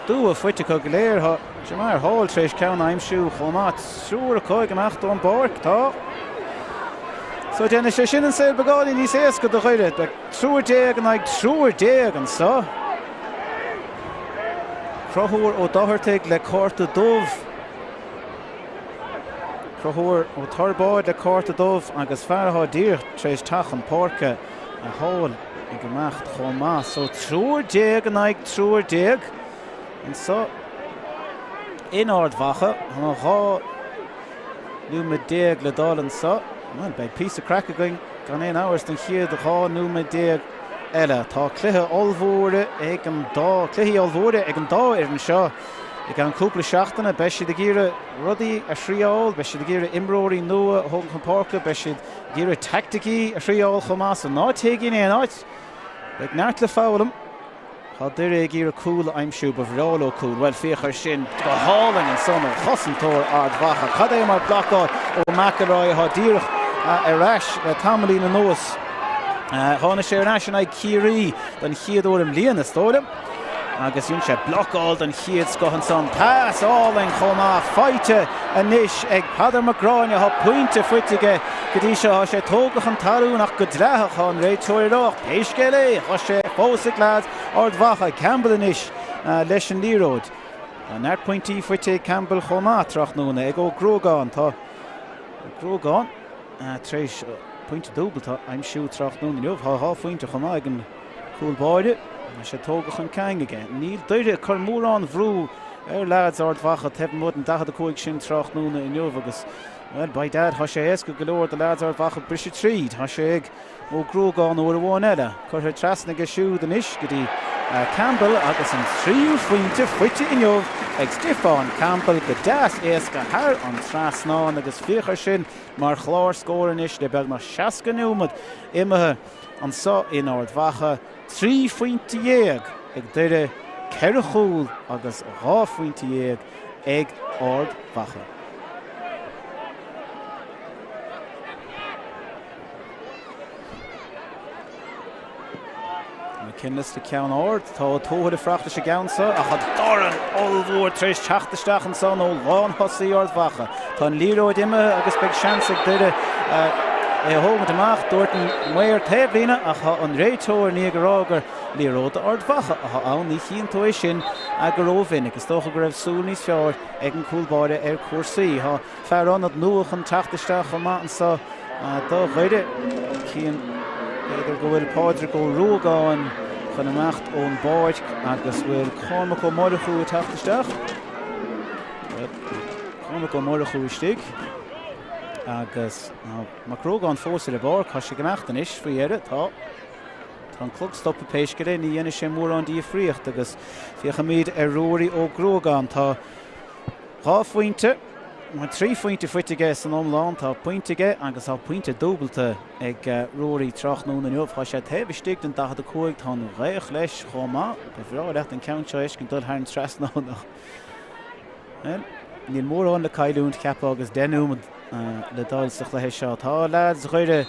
dú a fuite go léir sé mar háil tréis ceann aimsú chomá súr a cóig amach don Páirc tá so déanna sé sin an saoil bagáilí níos éasca do chuide be trúir déag an ag trúir déag an sa crothúir ó dochirtaigh le cárta dómh crothúir ó tarbáid le cárta dómh agus fearrthá díreach tréis teach an Páirc a háil i gamacht chomá so trúir déag an ag trúir déag an sa in Ard Mhacha an há nua déag le dal an sa well, by piece of crack going gone in hours than here the hall new my day eile tá cluiche olmhóra ag an dá cluichí olmhóra ag an dá ar an seo ag an cúpla seachtainna be siad gíre rudaí a sríáil be siad gíre imróirí nua thug an Páirc be siad gíre tacticí a sríáil chomás an náitigín é náit ag neart le fálam Tá duire gíre cúil aimsú ba bhreáil ó cúil well fíochar sin go háling an son chosantóir Ard Mhacha cad é mar blacáil ó Macaráid a díirech arás le tamalaí na nuas tháina sé arás an ag cíirí don chiadúrim líana stólam agus dún sé blacáil don chiad scohan son pás áling chomá feite anis ag Peile Macráine ha puinte fuitige go dtí seo sé tógach an talún ach go dleach an réiteoireach Peisce ha sé fósa glas Ard Mhacha Campbell anis leis an líróid an puintí fuite Campbell chomá Tráchtaire ag ó Grógáin tá Grógáin tréis puinte dúbalta aimsú Tráchtaire neomh há fuinte chomá ag an cúlbáide sé tógach an ceang aige. Níl duire chur mórán bhrú lads Ard Mhacha tebh mud an 15 sin Tráchtaire in neomh agus well by dad ha sé éasca go leor de lads Ard Mhacha brise tríd ha sé ag ó Grógáin ó bháin eile chur trasna go siúd an is go dtí Campbell agus an tríú faointe fuite in neomh ag Stefan Campbell go deas éasca thar an trasnáin agus fíochar sin mar chlár scóir is de beg mar 60 nuamad imethe an sa in Ard Mhacha 3 faointe dhéag ag duire ceir a chúl agus 2 faointe dhéag ag Ard Mhacha. Cinnas le ceann Ard tá tóthad a freachta sé gceannsa a chad doran olmhór tréis teachtaisteach an son ó lán thosaí Ard Mhacha tá an líróid imethe agus beag seans ag duire thógad amach dúirt an muir taobhlína a cha an réiteoir ní go rágar líróid Ard Mhacha a ann ní chiantóid sin a go rómhin agus tócha go raibh súil níos fearr ag an cúlbáide ar cuasaí Tá fearrán ad nuach an teachtaisteach chomá an sa dá chuide cían idir go bhfuil Páirc go Rógáin chun amacht ón Páirc agus bhfuil Cormac ó Murchú a teachtaisteach Cormac ó Murchú istigh agus má Rógáin fósa le bár cá sé ganacht an is faoiire tá an clog stop a Peisce ní dhéana sé mór an díomhríocht agus fíocha míad ar róirí ó Grógáin tá 2 faointe má 3 faointe fuitige san omláin tá puintige agus á puinte dúbalta ag róirí Tráchtaire na neomh tá sé taobh den 15 tá réich leis chomá be bhreáireacht an ceann go dul thar an trasnáin níl mórán le caiiliúnt ceappa agus denúmad le dáilsach le seo tá lads chuide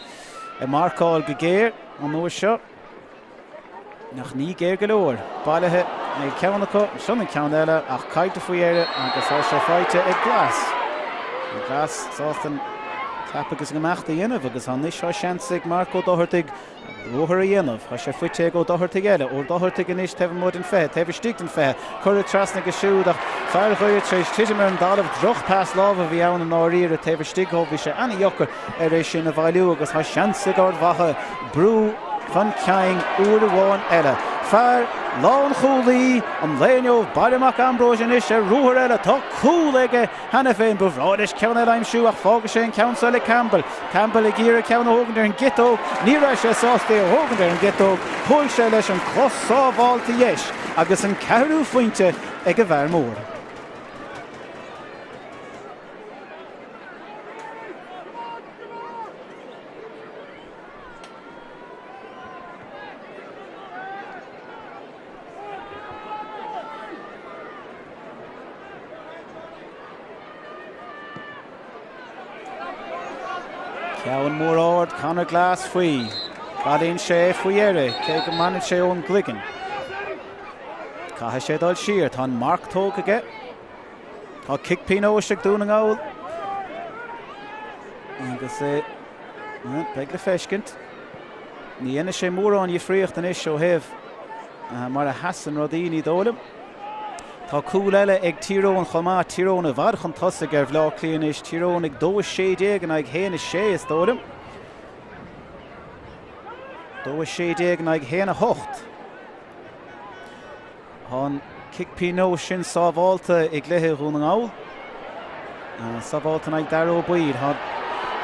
i marcáil go géir an nuair seo nach ní géir go leor bailithe ag ceannacha sin an ceann eile ach caiite faoiire agus á sé feite ag glas glas sátan ceappagus go meachta dhéanamh agus an is seo seansaigh Marco dothirtaigh ruthar a dhéanamh Tá sé fuite go dothirtaigh eile ó dothirtaigh an is tebh mud an fé tebh stígt an fé chur a trasna go siúd ach fear chuir tréis tiidir mar an dalamh droch pás lábh bhí ann an áiríir a tebh stigthó bhí sé anna dheochar ar éis sin a bhailú agus tá seansaigh Ard Mhacha brú chun ceang uair amháin eile fear lán chúlaí an léineomh bailach Ambróise is sé ruthar eile tá cúil aige hena féin ba bhráidis ceann eile aimsú ach fága sé an ceann le Campbell ag gíre ceann ógan ar an gitóg ní raibh sé sásta ógan ar an gitóg chuil sé leis an chlosábháilta dhéis agus an ceathrú faointe ag a bhfear mór. Ceann mór Ard Conor Glas faoi Bailíonn sé faoiire cé go manad sé ón gluigean Caithe sé dul siar tá Marc tóg aige tá kickpín óisteach dúna ngáil agus beag le feiscint ní dhéana sé mórán dhíomhríocht an is ó heh mar a hasan rodíní dólam Tá cúil eile ag tíróin chomá tíróin a bharchan tosa ar bhlá clíon is tíróin ag 2 ag héana sé is dólam 2 ag héana 8 Tá kickpín sin sábháilta ag lethe rún an áil sábháilta ag daró buid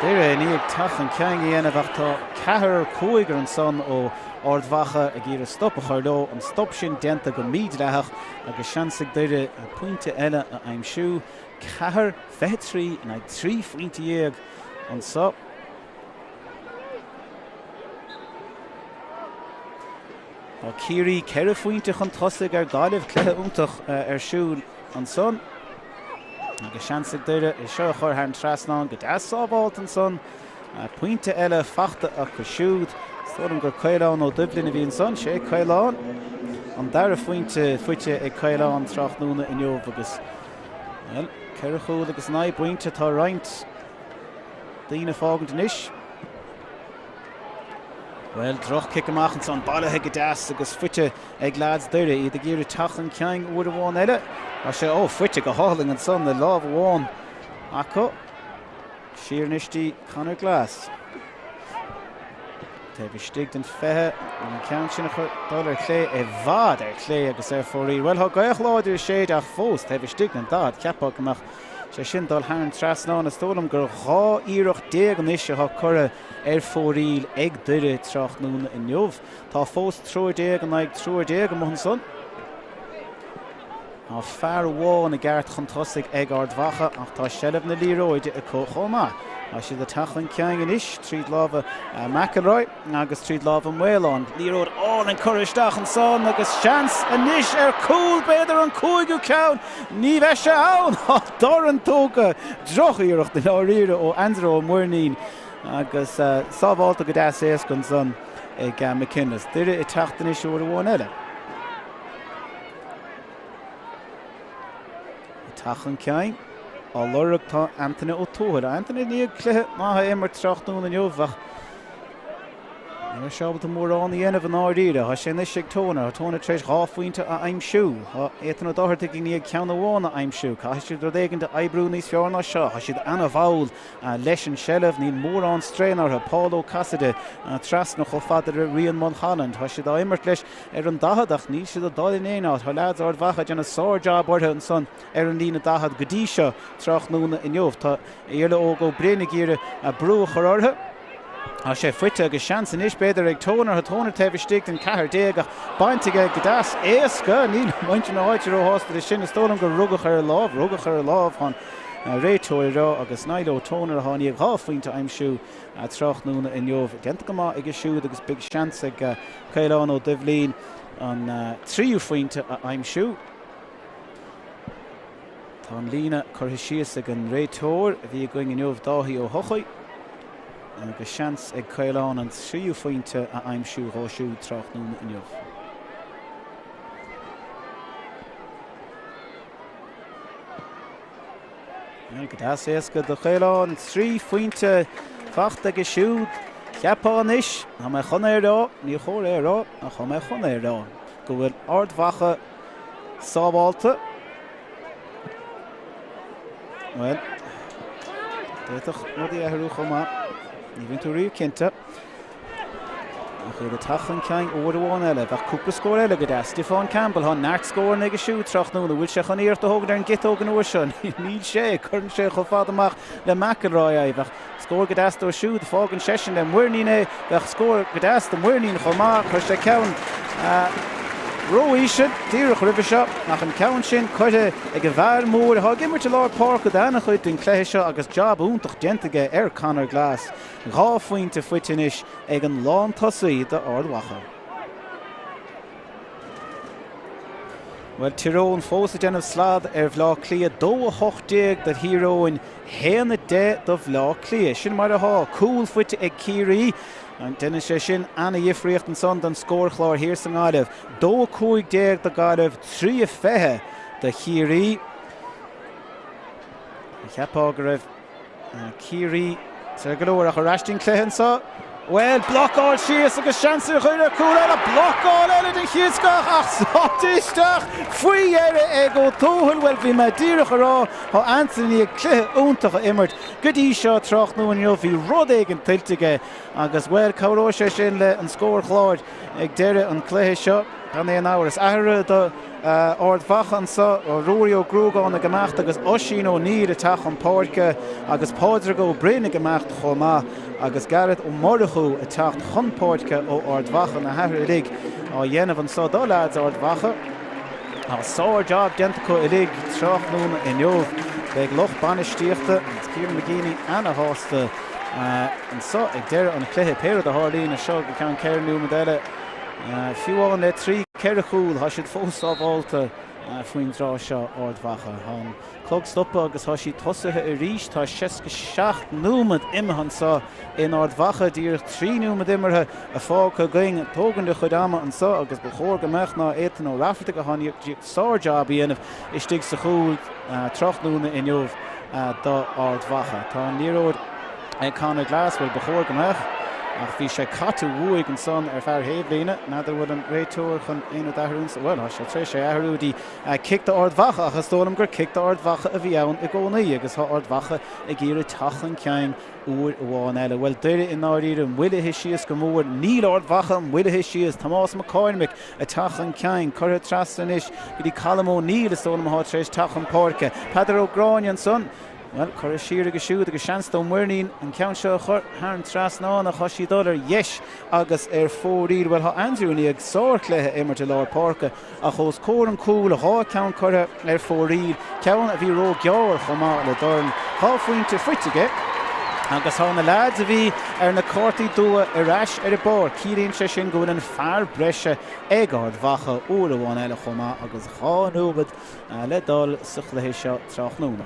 Doire níag tachan ceangaí ana bhachtá cethir cúigar an son ó Ard Mhacha a gír a stop a chuirló an stop sin denta go míd leach agus seansaigh Doire a puinte eile a aimsú cethir fetrí na trí faointe dhéag an so. Tá Ciallaigh ceithre faointe chun tosaigh ar gáilibh cléthe iontach ar siúl an son. Agus seansaigh Doire is seo chur an trasnán go deasábháilt an son. Puinte eile fachta a go siúd. Stólam gur Ceallaigh ó Dublin a bhí an son, sé Ceallaigh. An dara faointe fuite ag Ceallaigh Tráchtaire inniuh agus ceithre chúl agus naid buinte tá roinnt daoine fágant inis. Well, droch kick amach an son ballathe go deas agus fuite ag lads Doire iad a gír tachan ceang uair a bháin eile. A sé fuite go háling an son le lámh bháin acu. Siar nistí Conor Glas. Tá bhí stig den fethe an ceann sin a dul ar chlé bhd ar chlé agus ar fórí. Well, thá gaoch láidir séad ach fós, tá bhí stig an dad ceapach amach sé sin dul an trasnán a stólam gur dhá íireach déag an isise tha cura ar fóríl ag Doire Tráchtaire inniuh. Tá fós trúir déag an ag trúir déag an son. Tá fear bháin a gceart chun tosaigh ag Ard Mhacha ach tá sellh na líróide a chomá. A siad a tachan ceang inis, tríd lábha McElroy agus tríd lábha Mhailán. Líróid an coristeach an son agus seans inis ar cúl beidir an cúigú ceann. Ní bheith se ann dar an tóga droch íireach den áíre ó Andrew Muirnín agus sábháilta go deas éas gon son ag McInnes. Doire i teachtain is uair a bháin eile. Tachan ceang. Á lorach tá Anthony ó Tóir. Anthony níag chluthe maithe immer Tráchtaire inniuh ach seábal mórrán dhéanamh an áiríre. Tá sin is tóna treis ráfuointe a aimsú. Éan ó dáthirta ag níag ceanna bháin a aimsú. Tá siad ru éigean de ebrú níos fearna seo. Tá siad anna bháil leis an sellh níl mórrán stréanartha Pálo Cassidy trasna cho fadar a Roinn Mulholland. Tá siad á immert leis ar an dahadach níl siad a dáil éanaad. Tá lads Ard Mhacha deanna sáirdeá borthe an son ar an lína dahad go dtí seo Tráchtaire inniuh. Tá éarla ó go bréna gíre a brú chorátha. A sé fuite agus seans inis beidir ag tónar taobh stig an cethir déag ach bainteige go deas éasca níl muinte na háitir ó hásta is sin stólam gur rugach ar a lámh chun réitóir rá agus naid ó tónar a tháinig háfuointe aimsú a Tráchtaire inniuh. Genta go maith ag siúd agus big seans ag Ceallaigh ó Dublin an tríú fuointe a aimsú. Tá an lína chur síos ag an réitóir a bhí going inniuh dáthaí ó Thochaigh. Agus seans ag Ceallaigh an tríú faointe a aimsú ráisiú Tráchtaire inniuh. Go deas éasca do Ceallaigh an trí faointe fachta go siúd ceapá inis. Tá mé chun rá, ní chóir rá a chu mé chun rá. Go bhfuil Ard Mhacha sábháilta. Well, déitach rudí a thurú chomá. Ní bhíonn tú riomh cinnte. Chuir a tachan ceang uair a bháin eile. Bheith cúpla scóir eile go deas. Stephen Campbell tha neart scóir ag siúd Tráchtaire. Bhfuil sé chun íocht a thógad ar an gitóg an uair sin. Níl sé, chuann sé cho fad amach le McElroy. Bheith scóir go deas do siúd fágan sesin le Muirnín é. Bheith scóir go deas do Muirnín chomá chuir sé ceann Roinn díreach ribh seo nach an ceann sin chuide ag go bhfear mór a gimmert a láir Páirc go dana chuid den cléthe seo agus job úntach dentaige ar Conor Glas. Dhá faointe fuitinis ag an lán tosaí de Ard Mhacha. Well, Tyrone fós a déanamh slad ar bhlá clia 2-8 de híróin héana dé do bhlá clia. Sin mar a há cúil fuite ag Ciallaigh. An duine sé sin anna dhifriocht an son don scóirchláir hir san gáilibh. 2-5 de gáilibh 3 fethe de Ciallaigh. Ceapá go raibh Ciallaigh sa go leor a chu raistin cléthan sa. Well, blockáil síos agus seansú chuir cúil a blockáil eile den chioscach ach sátisteach faoi éire ag ó tóthil. Well, bhí me díreach ará tha Anthony ag cléthe úntacha immert go dtí seo Tráchtaire inniuh bhí rud ag an tiltige agus well cabhrá sé sin le an scóirchláir ag deire an cléthe seo gan é áras ahra do Ard Mhacha an sa Roirí grúgáin a gemacht agus Oisín ó nír a teach an Páirce agus Páidre go brin a gemacht chomá agus Garad ó Morachú a techt chun Páirce ó Ard Mhacha na hehir lig á dhéanamh an sa dó lads Ard Mhacha a sár job dentaco lig trach núna in jobh beag loch banistíochta Ciaran McGeaney ana hásta an sa ag deire an chluthe Péire a Harlín a seo go ceann Cearan nua modile fiúáin le trí ceir chúl há siad fós ábháilta faoin rá seo Ard Mhacha an clog stoppa agus há siad tosathe a ríis tá 67 númad imimehan sa in Ard Mhacha dír 3 númad imirthe a fág go going tógan de chudáma an sa agus ba chóir gomeach ná éan ó rafrata go hána sár job íanamh istigh sa chúl troch núna in jobh do Ard Mhacha tá an níróid ag Commentator bhfuil ba chóir gomeach ach bhí sé catú bhuaig an son fear héblíine nadidir bhfuil an réiteúir chun aonad ahrún bhfuil sé trí sé ahrúdí kicta Ard Mhacha agus tólam gur kicta Ard Mhacha a bhí ann i gcónaí agus tá Ard Mhacha ag gíre tachan ceang úr bháin eile bhfuil duire in áiríre an bhuiile síos go mór níl Ard Mhacha an bhuiile síos Tomás McCormick a tachan ceang chuir trastan is go dtí Calamó níl is tólam há tréis tachan Páirce Peadar Ógráin an son well, chuir siar agus siúd agus seanstó muirnín an ceann seo chur thar trasná na chosí dólar yes agus fóríd bhfuil há Andrewní ag sárcléthe immerte leir Páirce a chós cór an cúil a há ceann chuire fóríd ceann a bhí ró geabhar chomá le dorn há faointe fuitige agus há na lads a bhí na cártaí dua arás a bar círaonn sé sin go bhfuil an fear breise ag Ard Mhacha úr bháin eile chomá agus há núbad le dul sa chluithe seo tráthnúna.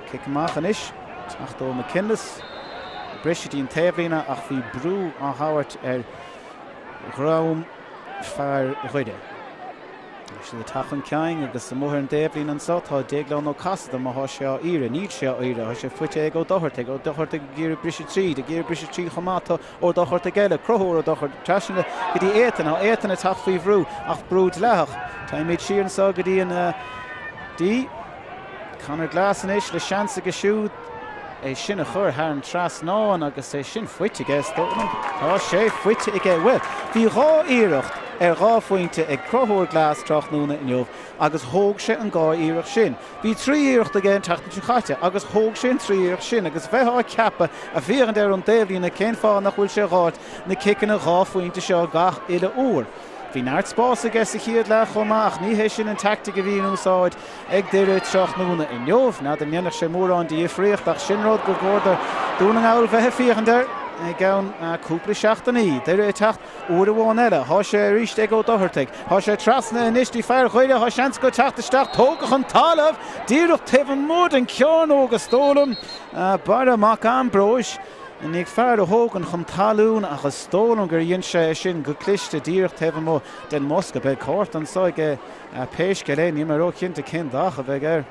Kick amach an is, Tachtó McKinless, Brisití an taobhlína ach bhí brú an Howard grám fear chuide. Si le tachan ceang agus sa móthar an taobhlín an sa tá déagla nó casada má há seo ire, níd seo ire, há sé fuite ag ó dochart go gír Brisití, de gír Brisití chomáta ó dochart geile, crothóir ó dochart trasna go dtí éitina tach faoi bhrú ach brúd leach. Tá méid siar an sa go dtí an dí Commentator is le seansa go siúd é sin a chur thar an trasnáin agus é sin fuitige stónam tá sé fuite ige bhfuil. Bhí rá iirecht rá faointe ag crothóir glas tráthnúna in jobh agus thóg sé an gá iirecht sin. Bhí trí iirecht agéin teachtain chaite agus thóg sin trí iirecht sin agus bheithá ceappa a bhíogan ar an daobhlína cén fáil nach bhfuil sé ráit na kiccanna rá faointe seo gach ile uair. Bhí neart spás a gas a chiad le chomach ní hééis sin an tactic a bhí úsáid ag deireadh tráthnúna in jobh ná den mionach sé mór an díomhríocht ach sinrád go gcóda dúna áil bheitthe fiochandar ag gabhann cúpla seachtaí deireadh techt uair bháin eile há sé ríist ag ó dohartaigh há sé trasna in istí fear chuide há seans go teachtaisteach tógach an talamh díreach taobh mód an ceann ógus tólam bar amach an bróis and nig fear a hógan chun talún agus stólan gur dhéann sé sin go cliste díreach taobh mó den mosca be córt an sa ige péisce le ní mar ó cinnta cin dach a bheith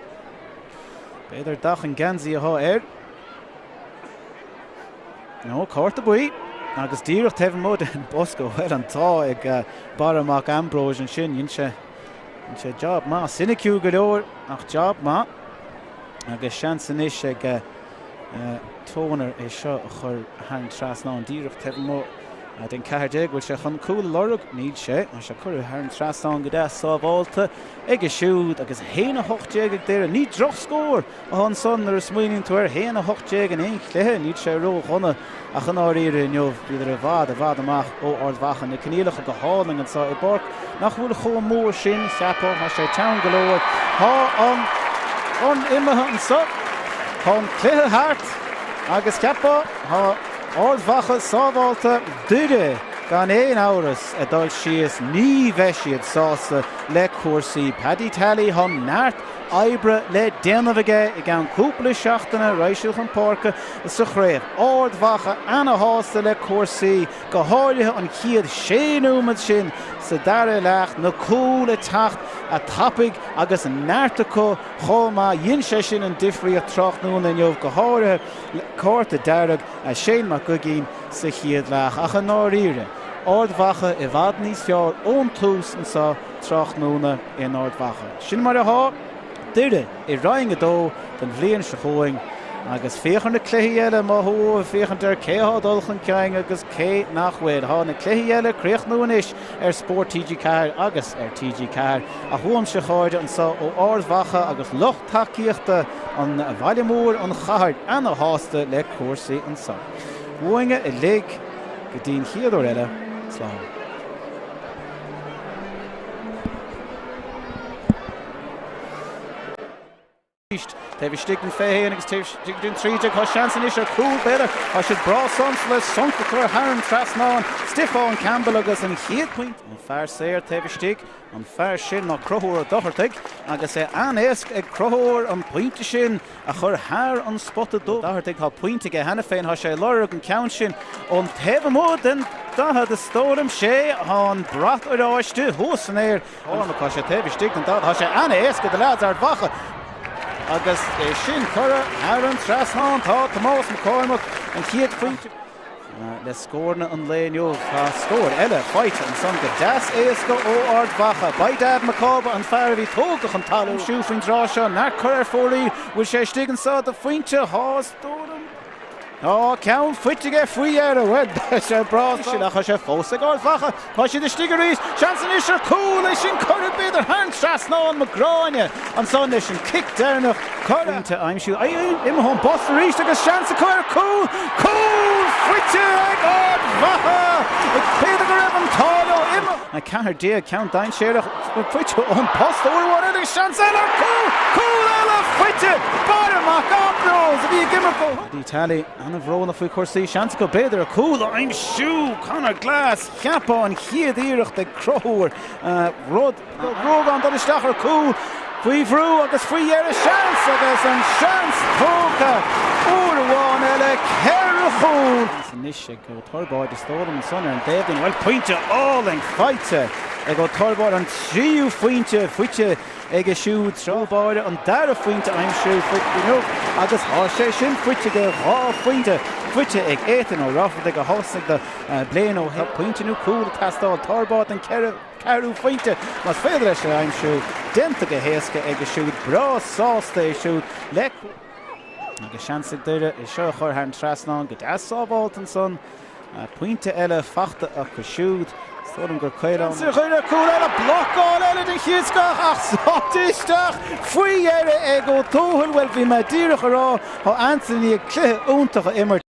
beidir dach an gansaí ath nó córt a buí agus díreach taobh mó den bosca bhfuil an tá ag bar amach ambróis an sin dhéann sé job má siniciú go leor ach job má agus seansan is ag tónar é seo a chur hang trasná an díreach taobh mó den ceairdeag bhfuil sé chun cúil lorug níd sé a sé chur hang trasná go dé sábháilta ag siúd agus héana hochttéag ag déire ní droch scór a an son ar smuoinn tuair héana hochttéag an éon chluthe níd sé ró chuna a chun áíre in jobh bíidir a bhd amach ó Ard Mhacha na cníalacha go háling an sa i Páirc nach bhfuil chó mór sin seapá a sé teann go leor há an imethe an sa há an chluthe thart agus ceapá há Ard Mhacha sábháilta duire gan éon áras a dul síos ní bheith siad sásta le cuasaí Paddy Tally há neart ebre le déanamh aige I gceann cúpla seachtainna réisiúch an Páirce sa Sraith Ard Mhacha ana hásta le cuasaí go háirithe an chiad séanúmad sin sa dara leach na cúla tacht a tapig agus an neartacó chomá dhéann sé sin an difriíocht tráthnúna in jobh go háirithe cárta dearag a séan mar gugén sa chiad leach ach an áiríre Ard Mhacha I bhfad níos fearr ón tús an sa tráthnúna in Ard Mhacha. Sin mar a há duire I ráing go dó den bhliain se chóing agus féchan na cluiche má thu féchan ar céá dulchan ceang agus cé nachhuiid há na cluiche críoch nuanis Spórt TG Ceallaigh agus TG Ceallaigh a thuam se cháide an sa ó Ard Mhacha agus Lúthchleasa an bhaile mór an chathart an a hásta le cuasaí an sa. Bhuainge I lig go dtíon chiaadú eile slán. Tebhí sticken féhéin agus tebhí dún tríide chu seansan is ar cúl beile a si bra sons le sonca chuir Harran trasnáin Stiffáin Campbell agus an chéad point an fear séir tebhí stig an fear sin ná crothúir a dohartaigh agus an éasc ag crothúir an pointe sin a chur thar an spotta dohartaigh tá pointe go hena féin tá sé leir an count sin an tebh mód den datha de stórim sé an brat aráiste thusan éir tá sé tebhí stig an tá sé an éasc go de lads Ard Mhacha agus sin chura Harran trasnáin tá Tomás McCormack an chéad pointe le scórna an léineo tá scór eile fight an son go deas éasca ó Ard Mhacha Babhta an fear bhí tógach an talú siúfin drá seo nar chur fórí bhfuil sé stigan sa de fointe hástóram ceann fuitige faoi ar a bhfuil sé brá sin a chu sé fósa Ard Mhacha tá si de stigaríos seansan is ar cúil é sin chur beidir Harran trasnáin Magráine an son é sin kick dénach chuinte aimimsú im hon bost a ríist agus seansa chuir cúil fuite ag Ard Mhacha ag péidir go raibh an tála imime na cethir dia count dain séireach fuite ón post óhhain agus seansa ar cúil eile fuite Barmach Ambrose a bhí gimmerco dí talí an bhróna faoi cuasaí seansa go beidir a cúil aimimsú Conor Glass cheapá an chiad íirecht ag crothúir rud an dul isteach ar cúil faoi bhrú agus faoi ar a seans agus an seans tóga uairháin eile ceir a chúl níos go torbáid is tólam an son ar an déhdain bhfuil pointe áling feite ag go torbáid an tríú fuinte ag a siúd trábáide an dara fuinte aimimsú agus há sé sin fuite go rá fuite ag étain ó rafa ag a hásaigh de bléan ó pointeú cúil tastáil torbáid an ceirú fuinte mas féidir leis aimimsú denta go héasca ag a siúd bra sásta é siúd le agus seansa duire is seo chur Harran trasnáin go deasábháilt an son pointe eile fachta a chu siúd Stórim gur chuir chuir cúil eile blocáil eile den chiúscach ach sátisteach faoi éire ag ó tóthil bhfuil bhí me díreach rá Anthony ag cluthe úntacha immer